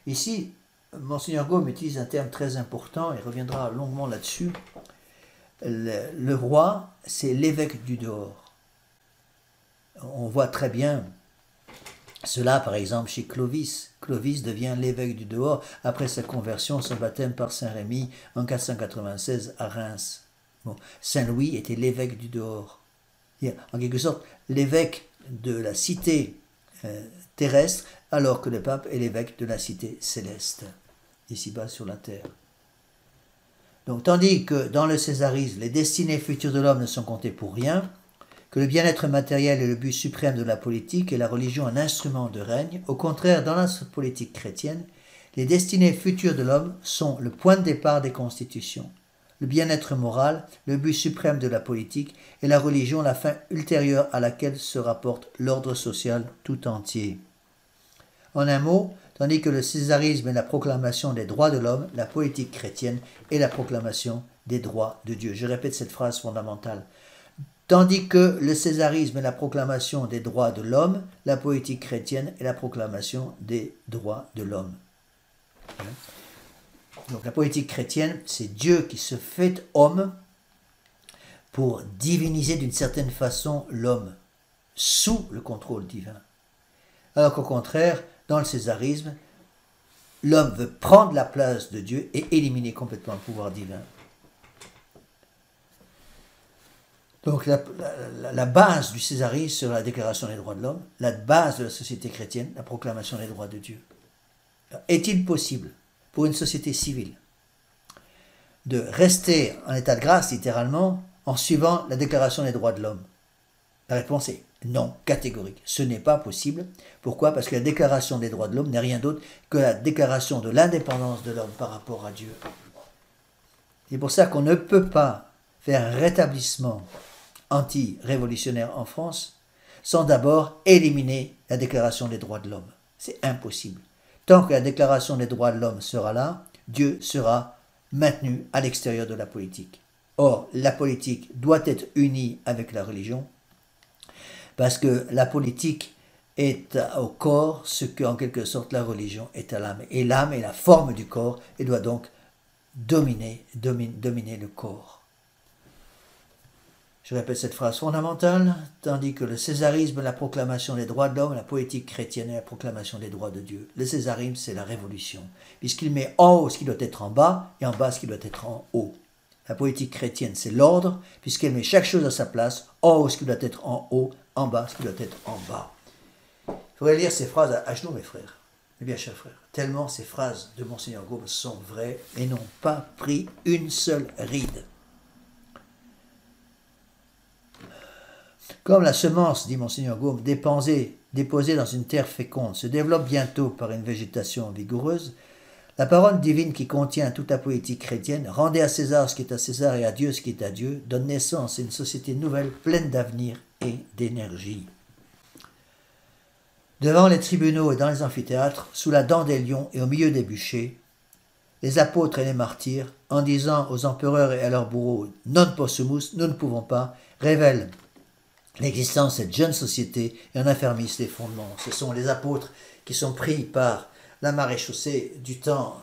Ici, Monseigneur Gaume utilise un terme très important, il reviendra longuement là-dessus. Le roi, c'est l'évêque du dehors. On voit très bien cela, par exemple, chez Clovis. Clovis devient l'évêque du dehors après sa conversion, son baptême par Saint Rémy en 496 à Reims. Bon, Saint Louis était l'évêque du dehors. En quelque sorte, l'évêque de la cité terrestre, alors que le pape est l'évêque de la cité céleste, ici-bas sur la terre. Donc, tandis que dans le césarisme, les destinées futures de l'homme ne sont comptées pour rien, que le bien-être matériel est le but suprême de la politique et la religion un instrument de règne, au contraire, dans la politique chrétienne, les destinées futures de l'homme sont le point de départ des constitutions. Le bien-être moral, le but suprême de la politique, et la religion la fin ultérieure à laquelle se rapporte l'ordre social tout entier. En un mot, tandis que le césarisme est la proclamation des droits de l'homme, la politique chrétienne est la proclamation des droits de Dieu. Je répète cette phrase fondamentale. Tandis que le césarisme est la proclamation des droits de l'homme, la politique chrétienne est la proclamation des droits de l'homme. Donc la politique chrétienne, c'est Dieu qui se fait homme pour diviniser d'une certaine façon l'homme, sous le contrôle divin. Alors qu'au contraire, dans le césarisme, l'homme veut prendre la place de Dieu et éliminer complètement le pouvoir divin. Donc la base du césarisme sera la déclaration des droits de l'homme, la base de la société chrétienne, la proclamation des droits de Dieu. Est-il possible pour une société civile de rester en état de grâce, littéralement, en suivant la déclaration des droits de l'homme? La réponse est non, catégorique. Ce n'est pas possible. Pourquoi? Parce que la déclaration des droits de l'homme n'est rien d'autre que la déclaration de l'indépendance de l'homme par rapport à Dieu. C'est pour ça qu'on ne peut pas faire un rétablissement anti-révolutionnaire en France sans d'abord éliminer la déclaration des droits de l'homme. C'est impossible. Tant que la déclaration des droits de l'homme sera là, Dieu sera maintenu à l'extérieur de la politique. Or, la politique doit être unie avec la religion, parce que la politique est au corps ce que, en quelque sorte, la religion est à l'âme. Et l'âme est la forme du corps et doit donc dominer le corps. Je répète cette phrase fondamentale, tandis que le césarisme, la proclamation des droits de l'homme, la politique chrétienne est la proclamation des droits de Dieu. Le césarisme, c'est la révolution, puisqu'il met en haut ce qui doit être en bas, et en bas ce qui doit être en haut. La politique chrétienne, c'est l'ordre, puisqu'elle met chaque chose à sa place, en haut ce qui doit être en haut, en bas ce qui doit être en bas. Il faudrait lire ces phrases à genoux, mes frères, mes bien chers frères, tellement ces phrases de Monseigneur Gaume sont vraies et n'ont pas pris une seule ride. Comme la semence, dit Monseigneur Gaume, déposée dans une terre féconde, se développe bientôt par une végétation vigoureuse, la parole divine qui contient toute la politique chrétienne, rendez à César ce qui est à César et à Dieu ce qui est à Dieu, donne naissance à une société nouvelle pleine d'avenir et d'énergie. Devant les tribunaux et dans les amphithéâtres, sous la dent des lions et au milieu des bûchers, les apôtres et les martyrs, en disant aux empereurs et à leurs bourreaux « Non possumus, nous ne pouvons pas », révèlent l'existence de cette jeune société et en affermissent les fondements. Ce sont les apôtres qui sont pris par la maréchaussée du temps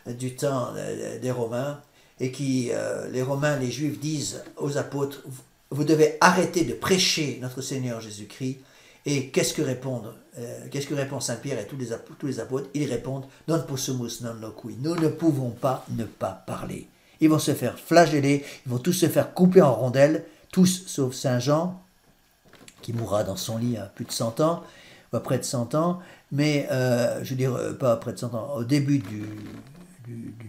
des Romains et qui, les Romains, les Juifs disent aux apôtres, vous devez arrêter de prêcher notre Seigneur Jésus-Christ. Et qu'est-ce que répond Saint-Pierre et tous les apôtres? Ils répondent, non possumus non loqui. Nous ne pouvons pas ne pas parler. Ils vont se faire flageller, ils vont tous se faire couper en rondelles, tous sauf Saint Jean, qui mourra dans son lit à plus de 100 ans, ou à près de 100 ans, mais je veux dire, pas à près de 100 ans, au début du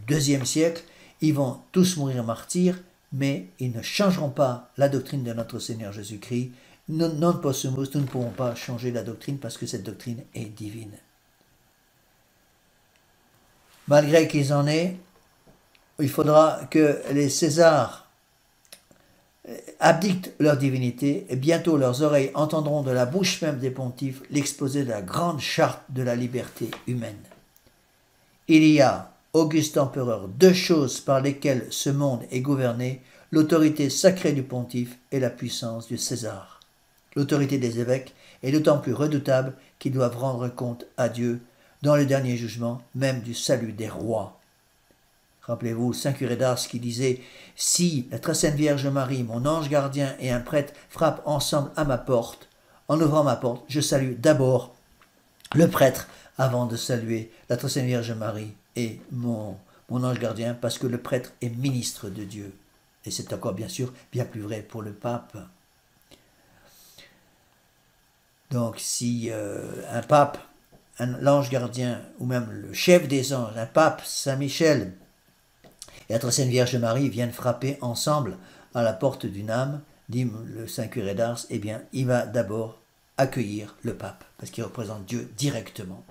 IIe siècle, ils vont tous mourir martyrs, mais ils ne changeront pas la doctrine de notre Seigneur Jésus-Christ. Non possumus, nous ne pourrons pas changer la doctrine parce que cette doctrine est divine. Malgré qu'ils en aient, il faudra que les Césars abdiquent leur divinité et bientôt leurs oreilles entendront de la bouche même des pontifes l'exposé de la grande charte de la liberté humaine. Il y a, auguste empereur, deux choses par lesquelles ce monde est gouverné, l'autorité sacrée du pontife et la puissance du César. L'autorité des évêques est d'autant plus redoutable qu'ils doivent rendre compte à Dieu dans le dernier jugement, même du salut des rois. Rappelez-vous, Saint Curé d'Ars qui disait « Si la très sainte Vierge Marie, mon ange gardien et un prêtre frappent ensemble à ma porte, en ouvrant ma porte, je salue d'abord le prêtre avant de saluer la très sainte Vierge Marie et mon ange gardien, parce que le prêtre est ministre de Dieu. » Et c'est encore bien sûr bien plus vrai pour le pape. Donc si un pape, l'ange gardien, ou même le chef des anges, un pape, Saint Michel, et la très sainte Vierge Marie viennent frapper ensemble à la porte d'une âme, dit le Saint Curé d'Ars, eh bien, il va d'abord accueillir le pape, parce qu'il représente Dieu directement.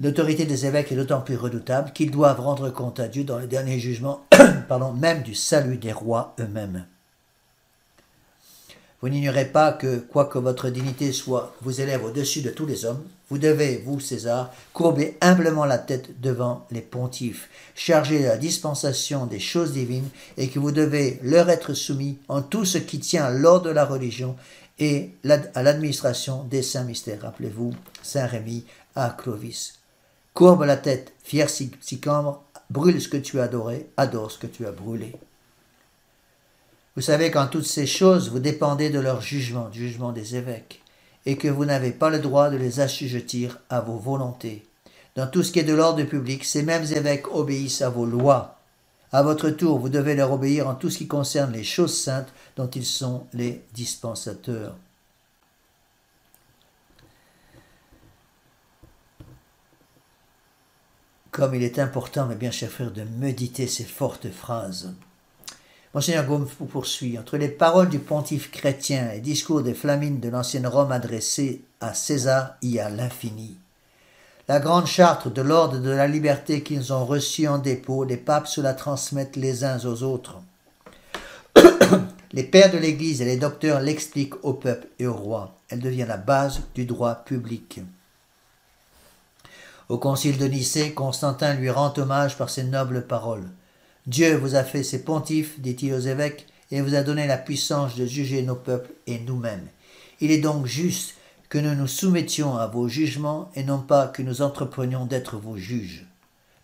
L'autorité des évêques est d'autant plus redoutable qu'ils doivent rendre compte à Dieu dans le dernier jugement, même du salut des rois eux-mêmes. Vous n'ignorez pas que, quoique votre dignité vous élève au-dessus de tous les hommes, vous devez, vous, César, courber humblement la tête devant les pontifes, chargés de la dispensation des choses divines, et que vous devez leur être soumis en tout ce qui tient à l'ordre de la religion et à l'administration des saints mystères. Rappelez-vous, Saint Rémy à Clovis. Courbe la tête, fier Sicambre, brûle ce que tu as adoré, adore ce que tu as brûlé. Vous savez qu'en toutes ces choses, vous dépendez de leur jugement, du jugement des évêques, et que vous n'avez pas le droit de les assujettir à vos volontés. Dans tout ce qui est de l'ordre public, ces mêmes évêques obéissent à vos lois. À votre tour, vous devez leur obéir en tout ce qui concerne les choses saintes dont ils sont les dispensateurs. Comme il est important, mes bien chers frères, de méditer ces fortes phrases. Monseigneur Gaume poursuit. Entre les paroles du pontife chrétien et discours des Flamines de l'ancienne Rome adressés à César, il y a l'infini. La grande charte de l'ordre de la liberté qu'ils ont reçue en dépôt, les papes se la transmettent les uns aux autres. Les pères de l'Église et les docteurs l'expliquent au peuple et au roi. Elle devient la base du droit public. Au concile de Nicée, Constantin lui rend hommage par ces nobles paroles. Dieu vous a fait ses pontifes, dit-il aux évêques, et vous a donné la puissance de juger nos peuples et nous-mêmes. Il est donc juste que nous nous soumettions à vos jugements et non pas que nous entreprenions d'être vos juges.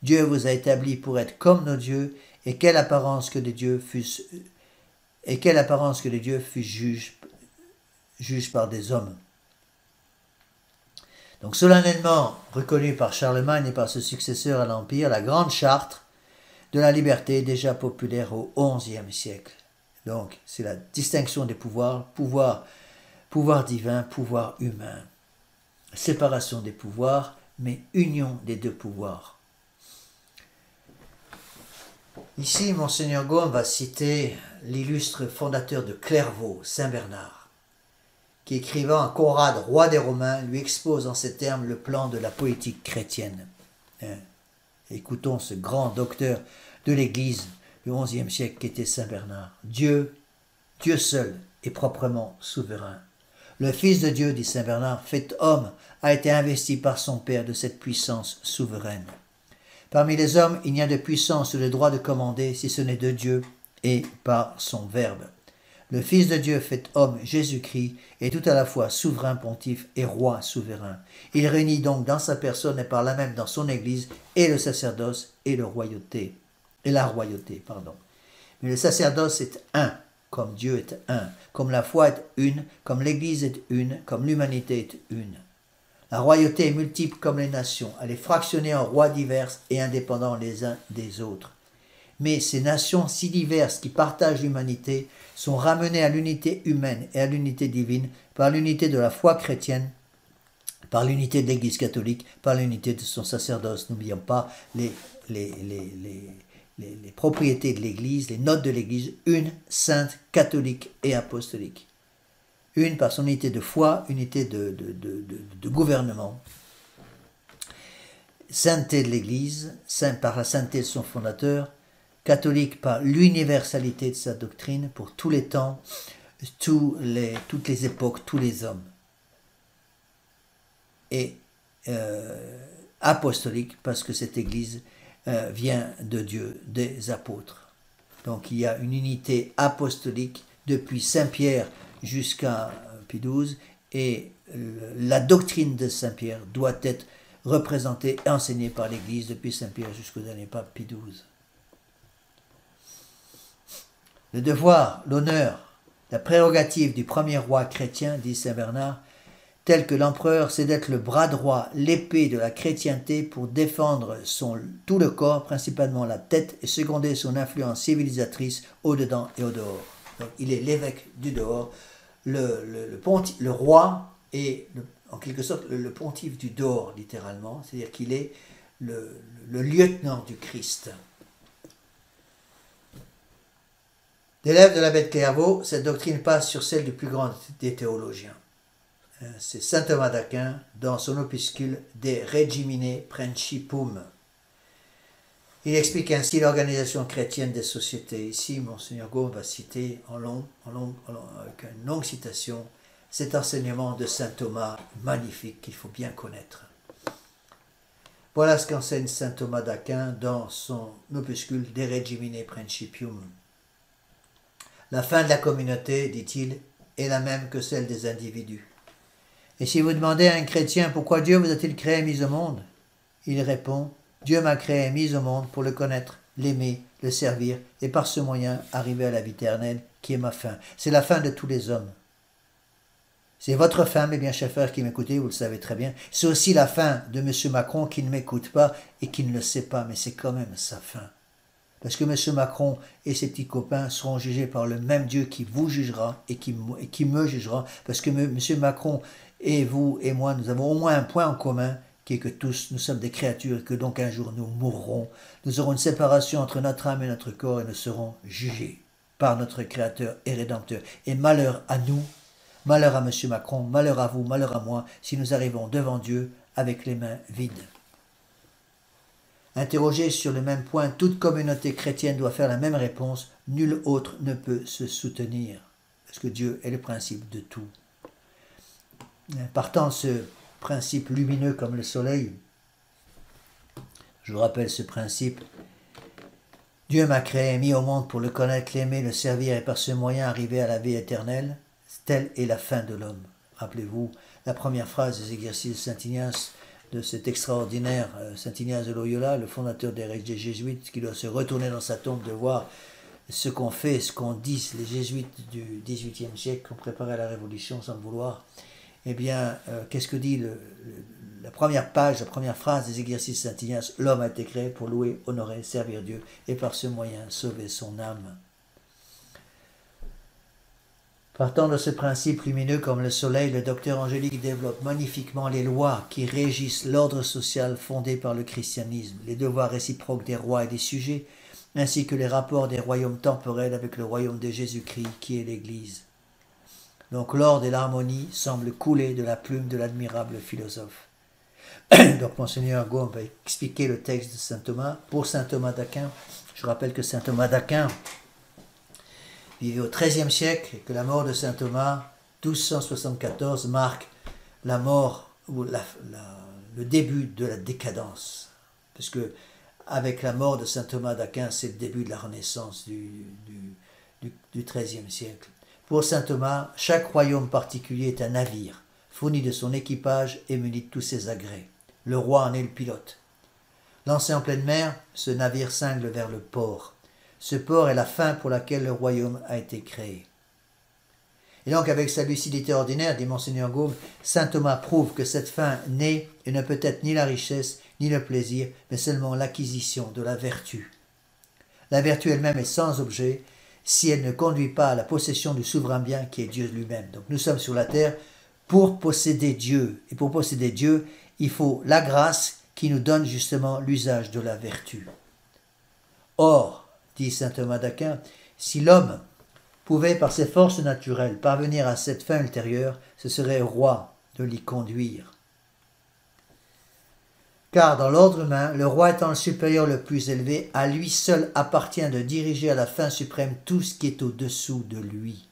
Dieu vous a établis pour être comme nos dieux, et quelle apparence que les dieux fussent juges par des hommes. Donc solennellement reconnue par Charlemagne et par ses successeurs à l'Empire, la grande charte de la liberté est déjà populaire au XIe siècle. Donc c'est la distinction des pouvoirs, pouvoir divin, pouvoir humain. Séparation des pouvoirs, mais union des deux pouvoirs. Ici, Monseigneur Gaume va citer l'illustre fondateur de Clairvaux, Saint Bernard, qui, écrivant à Conrad, roi des Romains, lui expose en ces termes le plan de la politique chrétienne. Écoutons ce grand docteur de l'Église du XIe siècle qui était Saint Bernard. Dieu seul est proprement souverain. Le Fils de Dieu, dit Saint Bernard, fait homme, a été investi par son Père de cette puissance souveraine. Parmi les hommes, il n'y a de puissance ou de droit de commander si ce n'est de Dieu et par son Verbe. Le Fils de Dieu fait homme, Jésus-Christ, est tout à la fois souverain pontife et roi souverain. Il réunit donc dans sa personne et par là même dans son Église et le sacerdoce et la royauté. Mais le sacerdoce est un, comme Dieu est un, comme la foi est une, comme l'Église est une, comme l'humanité est une. La royauté est multiple comme les nations, elle est fractionnée en rois divers et indépendants les uns des autres. Mais ces nations si diverses qui partagent l'humanité sont ramenées à l'unité humaine et à l'unité divine par l'unité de la foi chrétienne, par l'unité de l'Église catholique, par l'unité de son sacerdoce. N'oublions pas les propriétés de l'Église, les notes de l'Église, une, sainte, catholique et apostolique. Une par son unité de foi, unité de gouvernement. Sainteté de l'Église, sainte par la sainteté de son fondateur, catholique par l'universalité de sa doctrine pour tous les temps, toutes les époques, tous les hommes. Et apostolique parce que cette Église vient de Dieu, des apôtres. Donc il y a une unité apostolique depuis Saint-Pierre jusqu'à Pie XII et la doctrine de Saint-Pierre doit être représentée et enseignée par l'Église depuis Saint-Pierre jusqu'au dernier pape Pie XII. Le devoir, l'honneur, la prérogative du premier roi chrétien, dit Saint Bernard, tel que l'empereur, c'est d'être le bras droit, l'épée de la chrétienté pour défendre tout le corps, principalement la tête, et seconder son influence civilisatrice au-dedans et au-dehors. Donc, il est l'évêque du dehors, le roi est en quelque sorte le pontife du dehors, littéralement, c'est-à-dire qu'il est le lieutenant du Christ. L'élève de l'abbé de Clairvaux, cette doctrine passe sur celle du plus grand des théologiens. C'est saint Thomas d'Aquin dans son opuscule De Regimine Principium. Il explique ainsi l'organisation chrétienne des sociétés. Ici, Monseigneur Gaume va citer avec une longue citation cet enseignement de saint Thomas magnifique qu'il faut bien connaître. Voilà ce qu'enseigne saint Thomas d'Aquin dans son opuscule De Regimine Principium. La fin de la communauté, dit-il, est la même que celle des individus. Et si vous demandez à un chrétien pourquoi Dieu vous a-t-il créé et mis au monde, il répond, Dieu m'a créé et mis au monde pour le connaître, l'aimer, le servir, et par ce moyen arriver à la vie éternelle, qui est ma fin. C'est la fin de tous les hommes. C'est votre fin, mes bien chers frères qui m'écoutez, vous le savez très bien. C'est aussi la fin de M. Macron qui ne m'écoute pas et qui ne le sait pas, mais c'est quand même sa fin. Parce que M. Macron et ses petits copains seront jugés par le même Dieu qui vous jugera et qui me jugera. Parce que M. Macron et vous et moi, nous avons au moins un point en commun, qui est que tous, nous sommes des créatures et que donc un jour nous mourrons. Nous aurons une séparation entre notre âme et notre corps et nous serons jugés par notre Créateur et Rédempteur. Et malheur à nous, malheur à M. Macron, malheur à vous, malheur à moi, si nous arrivons devant Dieu avec les mains vides. Interrogé sur le même point, toute communauté chrétienne doit faire la même réponse. Nul autre ne peut se soutenir. Parce que Dieu est le principe de tout. Partant de ce principe lumineux comme le soleil, je vous rappelle ce principe. Dieu m'a créé, mis au monde pour le connaître, l'aimer, le servir et par ce moyen arriver à la vie éternelle. Telle est la fin de l'homme. Rappelez-vous la première phrase des exercices de Saint Ignace, de cet extraordinaire Saint Ignace de Loyola, le fondateur des Jésuites, qui doit se retourner dans sa tombe de voir ce qu'ont fait, ce qu'ont dit les Jésuites du XVIIIe siècle, qui ont préparé la Révolution sans le vouloir. Eh bien, qu'est-ce que dit la première page, la première phrase des exercices de Saint Ignace? L'homme a été créé pour louer, honorer, servir Dieu, et par ce moyen sauver son âme. Partant de ce principe lumineux comme le soleil, le docteur Angélique développe magnifiquement les lois qui régissent l'ordre social fondé par le christianisme, les devoirs réciproques des rois et des sujets, ainsi que les rapports des royaumes temporels avec le royaume de Jésus-Christ qui est l'Église. Donc l'ordre et l'harmonie semblent couler de la plume de l'admirable philosophe. Donc Monseigneur Gaume va expliquer le texte de saint Thomas pour saint Thomas d'Aquin. Je rappelle que saint Thomas d'Aquin vivait au XIIIe siècle et que la mort de saint Thomas, 1274, marque la mort ou le début de la décadence. Parce que avec la mort de saint Thomas d'Aquin, c'est le début de la Renaissance du XIIIe siècle. Pour saint Thomas, chaque royaume particulier est un navire, fourni de son équipage et muni de tous ses agrès. Le roi en est le pilote. Lancé en pleine mer, ce navire cingle vers le port. Ce port est la fin pour laquelle le royaume a été créé. Et donc avec sa lucidité ordinaire, dit Monseigneur Gaume, saint Thomas prouve que cette fin n'est et ne peut être ni la richesse, ni le plaisir, mais seulement l'acquisition de la vertu. La vertu elle-même est sans objet, si elle ne conduit pas à la possession du souverain bien qui est Dieu lui-même. Donc nous sommes sur la terre pour posséder Dieu. Et pour posséder Dieu, il faut la grâce qui nous donne justement l'usage de la vertu. Or, dit saint Thomas d'Aquin, si l'homme pouvait par ses forces naturelles parvenir à cette fin ultérieure, ce serait au roi de l'y conduire. Car dans l'ordre humain, le roi étant le supérieur le plus élevé, à lui seul appartient de diriger à la fin suprême tout ce qui est au-dessous de lui.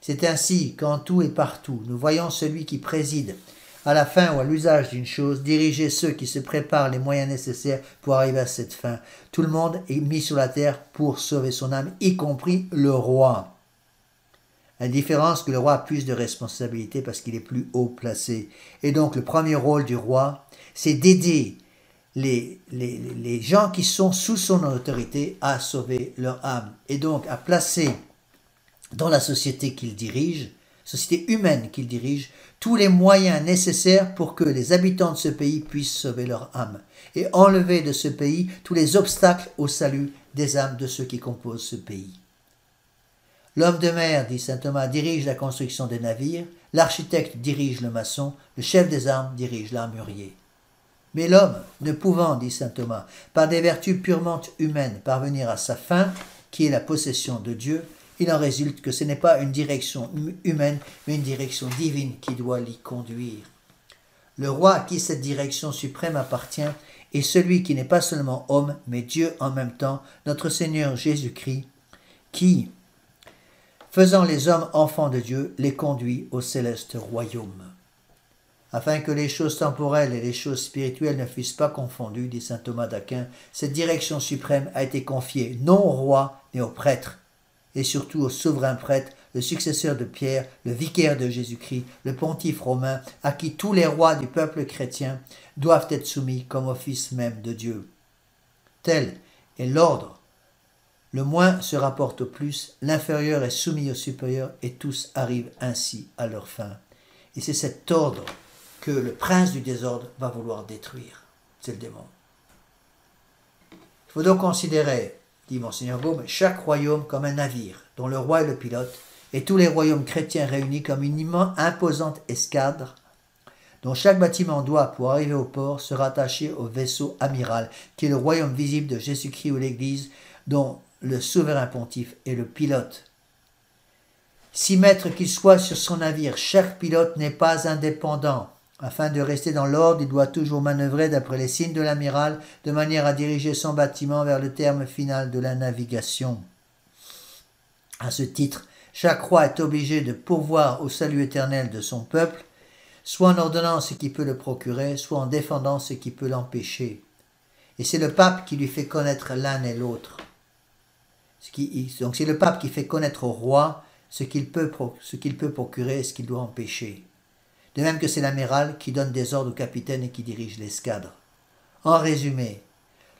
C'est ainsi qu'en tout et partout, nous voyons celui qui préside à la fin ou à l'usage d'une chose, diriger ceux qui se préparent les moyens nécessaires pour arriver à cette fin. Tout le monde est mis sur la terre pour sauver son âme, y compris le roi. À la différence que le roi a plus de responsabilités parce qu'il est plus haut placé. Et donc le premier rôle du roi, c'est d'aider les gens qui sont sous son autorité à sauver leur âme. Et donc à placer dans la société qu'il dirige, société humaine qu'il dirige, tous les moyens nécessaires pour que les habitants de ce pays puissent sauver leur âme et enlever de ce pays tous les obstacles au salut des âmes de ceux qui composent ce pays. L'homme de mer, dit saint Thomas, dirige la construction des navires, l'architecte dirige le maçon, le chef des armes dirige l'armurier. Mais l'homme, ne pouvant, dit saint Thomas, par des vertus purement humaines parvenir à sa fin, qui est la possession de Dieu, il en résulte que ce n'est pas une direction humaine, mais une direction divine qui doit l'y conduire. Le roi à qui cette direction suprême appartient est celui qui n'est pas seulement homme, mais Dieu en même temps, notre Seigneur Jésus-Christ, qui, faisant les hommes enfants de Dieu, les conduit au céleste royaume. Afin que les choses temporelles et les choses spirituelles ne fussent pas confondues, dit saint Thomas d'Aquin, cette direction suprême a été confiée non au roi, mais au prêtre, et surtout au souverain prêtre, le successeur de Pierre, le vicaire de Jésus-Christ, le pontife romain, à qui tous les rois du peuple chrétien doivent être soumis comme au Fils même de Dieu. Tel et l'ordre. Le moins se rapporte au plus, l'inférieur est soumis au supérieur, et tous arrivent ainsi à leur fin. Et c'est cet ordre que le prince du désordre va vouloir détruire. C'est le démon. Il faut donc considérer, dit Monseigneur Gaume, chaque royaume comme un navire, dont le roi est le pilote, et tous les royaumes chrétiens réunis comme une imposante escadre, dont chaque bâtiment doit, pour arriver au port, se rattacher au vaisseau amiral, qui est le royaume visible de Jésus-Christ ou l'Église, dont le souverain pontife est le pilote. Si maître qu'il soit sur son navire, chaque pilote n'est pas indépendant. Afin de rester dans l'ordre, il doit toujours manœuvrer d'après les signes de l'amiral, de manière à diriger son bâtiment vers le terme final de la navigation. À ce titre, chaque roi est obligé de pourvoir au salut éternel de son peuple, soit en ordonnant ce qui peut le procurer, soit en défendant ce qui peut l'empêcher. Et c'est le pape qui lui fait connaître l'un et l'autre. Donc c'est le pape qui fait connaître au roi ce qu'il peut procurer et ce qu'il doit empêcher. De même que c'est l'amiral qui donne des ordres au capitaine et qui dirige l'escadre. En résumé,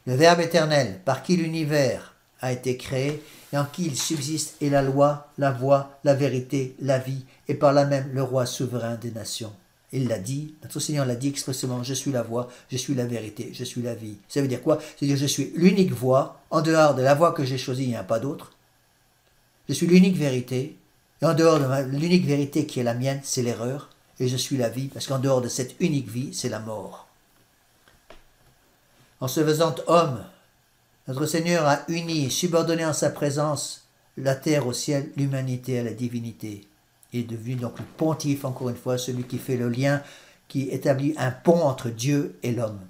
le Verbe éternel, par qui l'univers a été créé et en qui il subsiste, est la loi, la voie, la vérité, la vie, et par là même le roi souverain des nations. Il l'a dit, notre Seigneur l'a dit expressément, je suis la voie, je suis la vérité, je suis la vie. Ça veut dire quoi? C'est-à-dire je suis l'unique voie, en dehors de la voie que j'ai choisie, il n'y a pas d'autre. Je suis l'unique vérité, et en dehors de l'unique vérité qui est la mienne, c'est l'erreur. Et je suis la vie, parce qu'en dehors de cette unique vie, c'est la mort. En se faisant homme, notre Seigneur a uni et subordonné en sa présence la terre au ciel, l'humanité à la divinité. Il est devenu donc le pontife, encore une fois, celui qui fait le lien, qui établit un pont entre Dieu et l'homme.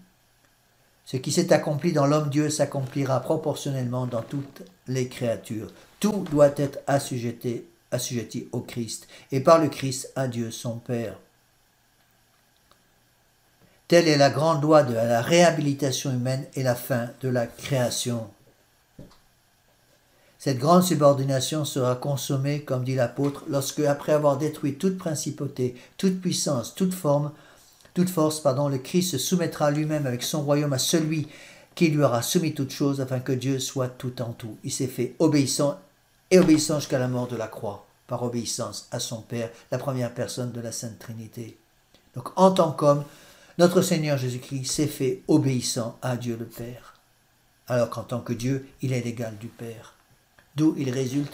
Ce qui s'est accompli dans l'homme-Dieu s'accomplira proportionnellement dans toutes les créatures. Tout doit être assujetti au Christ, et par le Christ à Dieu son Père. Telle est la grande loi de la réhabilitation humaine et la fin de la création. Cette grande subordination sera consommée, comme dit l'apôtre, lorsque, après avoir détruit toute principauté, toute puissance, toute force, le Christ se soumettra lui-même avec son royaume à celui qui lui aura soumis toutes choses, afin que Dieu soit tout en tout. Il s'est fait obéissant jusqu'à la mort de la croix, par obéissance à son Père, la première personne de la Sainte Trinité. Donc en tant qu'homme, notre Seigneur Jésus-Christ s'est fait obéissant à Dieu le Père, alors qu'en tant que Dieu, il est l'égal du Père. D'où il résulte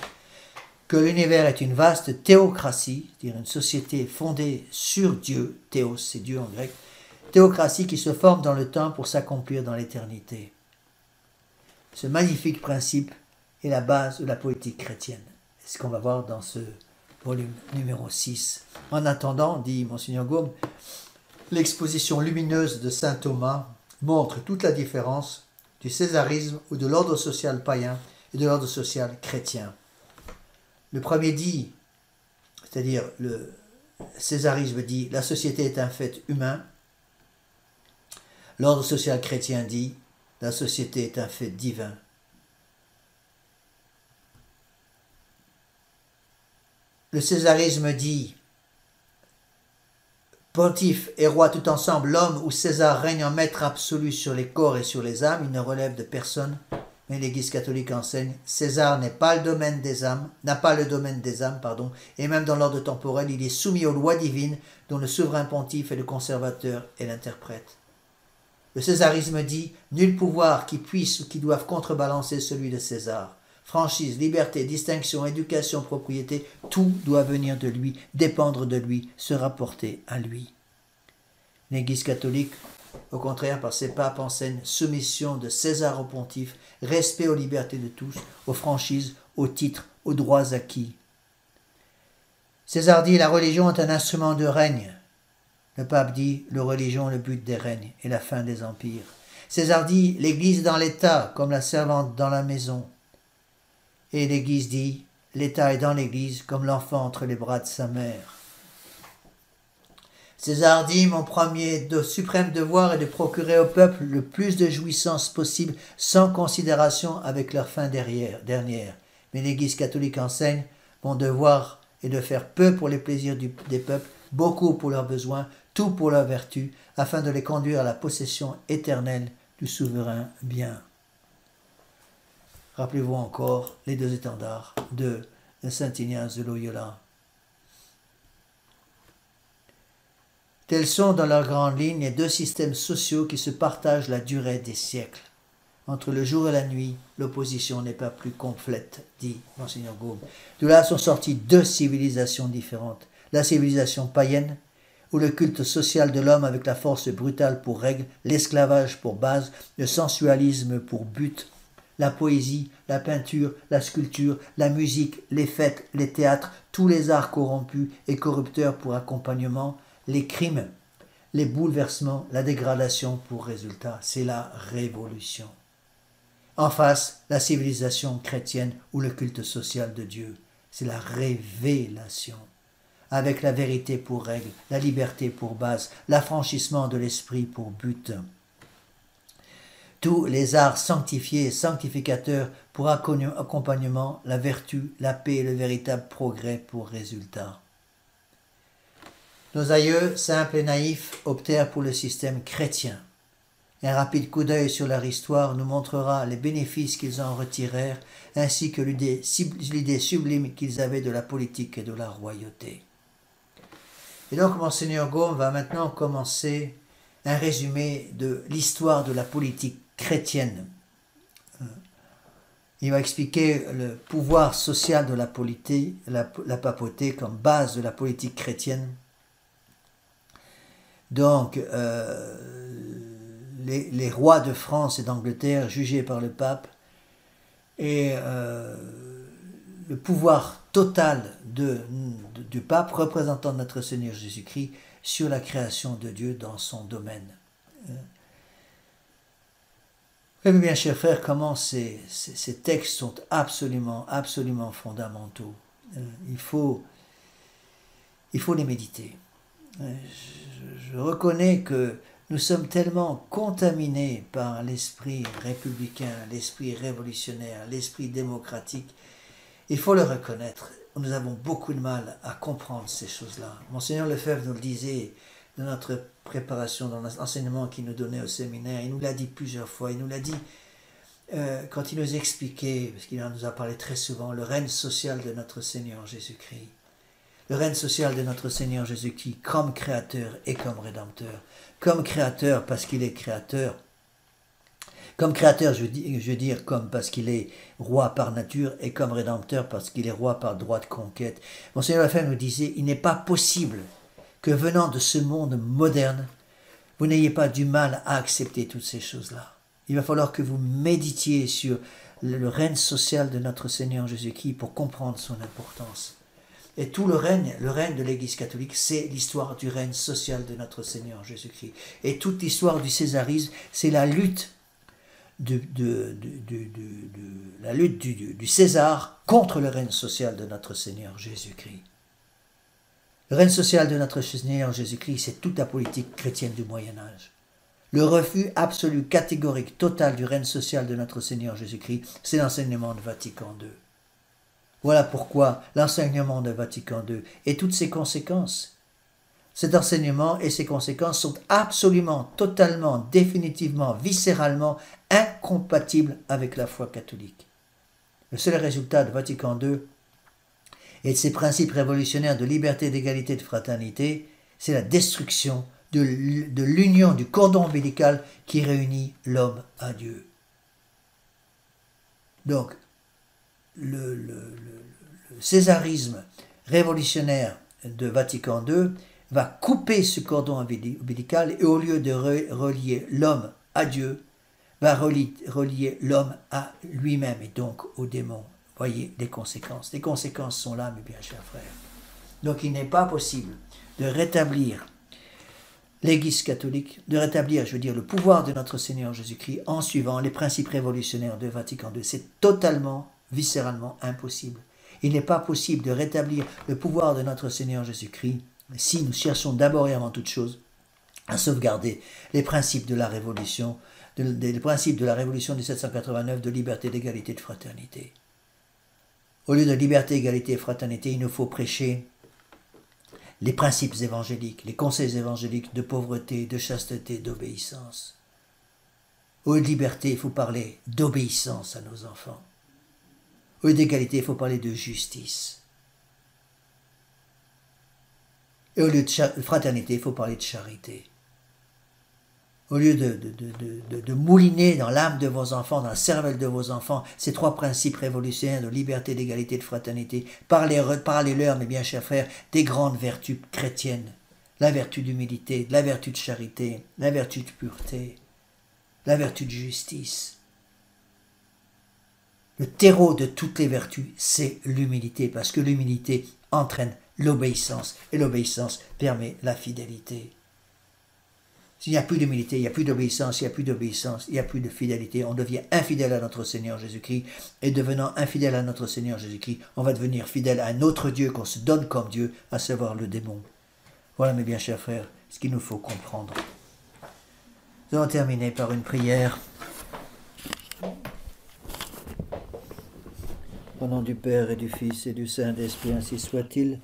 que l'univers est une vaste théocratie, c'est-à-dire une société fondée sur Dieu, théos c'est Dieu en grec, théocratie qui se forme dans le temps pour s'accomplir dans l'éternité. Ce magnifique principe est la base de la politique chrétienne. C'est ce qu'on va voir dans ce volume numéro 6. En attendant, dit Monseigneur Gaume, l'exposition lumineuse de saint Thomas montre toute la différence du césarisme ou de l'ordre social païen et de l'ordre social chrétien. Le premier dit, c'est-à-dire le césarisme dit, la société est un fait humain. L'ordre social chrétien dit, la société est un fait divin. Le césarisme dit, pontife et roi tout ensemble, l'homme ou César règne en maître absolu sur les corps et sur les âmes, il ne relève de personne, mais l'Église catholique enseigne, César n'a pas le domaine des âmes, et même dans l'ordre temporel, il est soumis aux lois divines, dont le souverain pontife est le conservateur et l'interprète. Le césarisme dit, nul pouvoir qui puisse ou qui doive contrebalancer celui de César. Franchise, liberté, distinction, éducation, propriété, tout doit venir de lui, dépendre de lui, se rapporter à lui. L'Église catholique, au contraire, par ses papes, enseigne soumission de César au pontife, respect aux libertés de tous, aux franchises, aux titres, aux droits acquis. César dit, la religion est un instrument de règne. Le pape dit, la religion est le but des règnes et la fin des empires. César dit, l'Église est dans l'État, comme la servante dans la maison. Et l'Église dit, l'État est dans l'Église comme l'enfant entre les bras de sa mère. César dit, mon premier suprême devoir est de procurer au peuple le plus de jouissances possible sans considération avec leur fin dernière. Mais l'Église catholique enseigne, mon devoir est de faire peu pour les plaisirs des peuples, beaucoup pour leurs besoins, tout pour leur vertu, afin de les conduire à la possession éternelle du souverain bien. Rappelez-vous encore les deux étendards de Saint Ignace de Loyola. Tels sont dans leur grande ligne les deux systèmes sociaux qui se partagent la durée des siècles. Entre le jour et la nuit, l'opposition n'est pas plus complète, dit Monseigneur Gaume. De là sont sorties deux civilisations différentes. La civilisation païenne, où le culte social de l'homme avec la force brutale pour règle, l'esclavage pour base, le sensualisme pour but, la poésie, la peinture, la sculpture, la musique, les fêtes, les théâtres, tous les arts corrompus et corrupteurs pour accompagnement, les crimes, les bouleversements, la dégradation pour résultat. C'est la révolution. En face, la civilisation chrétienne ou le culte social de Dieu. C'est la révélation. Avec la vérité pour règle, la liberté pour base, l'affranchissement de l'esprit pour but. Tous les arts sanctifiés et sanctificateurs pour accompagnement, la vertu, la paix et le véritable progrès pour résultat. Nos aïeux, simples et naïfs, optèrent pour le système chrétien. Un rapide coup d'œil sur leur histoire nous montrera les bénéfices qu'ils en retirèrent, ainsi que l'idée sublime qu'ils avaient de la politique et de la royauté. Et donc, Monseigneur Gaume va maintenant commencer un résumé de l'histoire de la politique chrétienne. Il va expliquer le pouvoir social de la papauté comme base de la politique chrétienne. Donc, les rois de France et d'Angleterre jugés par le pape et le pouvoir total du pape représentant notre Seigneur Jésus-Christ sur la création de Dieu dans son domaine. Voyez bien, chers frères, comment ces textes sont absolument fondamentaux. Il faut les méditer. Je reconnais que nous sommes tellement contaminés par l'esprit républicain, l'esprit révolutionnaire, l'esprit démocratique. Il faut le reconnaître. Nous avons beaucoup de mal à comprendre ces choses-là. Monseigneur Lefebvre nous le disait dans notre préparation, dans l'enseignement qu'il nous donnait au séminaire. Il nous l'a dit plusieurs fois. Il nous l'a dit quand il nous expliquait, parce qu'il nous a parlé très souvent, le règne social de notre Seigneur Jésus-Christ. Le règne social de notre Seigneur Jésus-Christ comme créateur et comme rédempteur. Comme créateur parce qu'il est créateur. Comme créateur, je veux dire comme parce qu'il est roi par nature et comme rédempteur parce qu'il est roi par droit de conquête. Monseigneur Lefebvre nous disait, il n'est pas possible que venant de ce monde moderne, vous n'ayez pas du mal à accepter toutes ces choses-là. Il va falloir que vous méditiez sur le règne social de notre Seigneur Jésus-Christ pour comprendre son importance. Et tout le règne de l'Église catholique, c'est l'histoire du règne social de notre Seigneur Jésus-Christ. Et toute l'histoire du césarisme, c'est la lutte du César contre le règne social de notre Seigneur Jésus-Christ. Le règne social de notre Seigneur Jésus-Christ, c'est toute la politique chrétienne du Moyen-Âge. Le refus absolu, catégorique, total du règne social de notre Seigneur Jésus-Christ, c'est l'enseignement de Vatican II. Voilà pourquoi l'enseignement de Vatican II et toutes ses conséquences, cet enseignement et ses conséquences sont absolument, totalement, définitivement, viscéralement incompatibles avec la foi catholique. Le seul résultat de Vatican II et de ses principes révolutionnaires de liberté, d'égalité, de fraternité, c'est la destruction de l'union du cordon ombilical qui réunit l'homme à Dieu. Donc, le césarisme révolutionnaire de Vatican II va couper ce cordon ombilical et au lieu de relier l'homme à Dieu, va relier l'homme à lui-même et donc au démon. Voyez les conséquences. Les conséquences sont là, mes bien chers frères. Donc il n'est pas possible de rétablir l'Église catholique, de rétablir, le pouvoir de notre Seigneur Jésus-Christ en suivant les principes révolutionnaires de Vatican II. C'est totalement, viscéralement impossible. Il n'est pas possible de rétablir le pouvoir de notre Seigneur Jésus-Christ si nous cherchons d'abord et avant toute chose à sauvegarder les principes de la Révolution, les principes de la Révolution de 1789 de liberté, d'égalité, de fraternité. Au lieu de liberté, égalité et fraternité, il nous faut prêcher les principes évangéliques, les conseils évangéliques de pauvreté, de chasteté, d'obéissance. Au lieu de liberté, il faut parler d'obéissance à nos enfants. Au lieu d'égalité, il faut parler de justice. Et au lieu de fraternité, il faut parler de charité. Au lieu de mouliner dans l'âme de vos enfants, dans la cervelle de vos enfants, ces trois principes révolutionnaires de liberté, d'égalité, de fraternité, parlez-leur, mes bien chers frères, des grandes vertus chrétiennes. La vertu d'humilité, la vertu de charité, la vertu de pureté, la vertu de justice. Le terreau de toutes les vertus, c'est l'humilité, parce que l'humilité entraîne l'obéissance, et l'obéissance permet la fidélité. S'il n'y a plus d'humilité, il n'y a plus d'obéissance, il n'y a plus d'obéissance, il n'y a plus de fidélité. On devient infidèle à notre Seigneur Jésus-Christ. Et devenant infidèle à notre Seigneur Jésus-Christ, on va devenir fidèle à un autre Dieu qu'on se donne comme Dieu, à savoir le démon. Voilà, mes bien chers frères, ce qu'il nous faut comprendre. Nous allons terminer par une prière. Au nom du Père et du Fils et du Saint-Esprit, ainsi soit-il.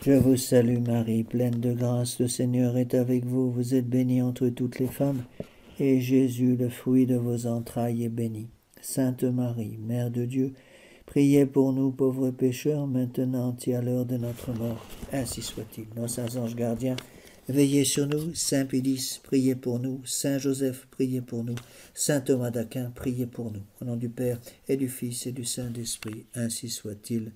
Je vous salue Marie, pleine de grâce, le Seigneur est avec vous. Vous êtes bénie entre toutes les femmes, et Jésus, le fruit de vos entrailles, est béni. Sainte Marie, Mère de Dieu, priez pour nous pauvres pécheurs, maintenant et à l'heure de notre mort. Ainsi soit-il. Nos saints anges gardiens, veillez sur nous. Saint Pédis, priez pour nous. Saint Joseph, priez pour nous. Saint Thomas d'Aquin, priez pour nous. Au nom du Père et du Fils et du Saint-Esprit, ainsi soit-il.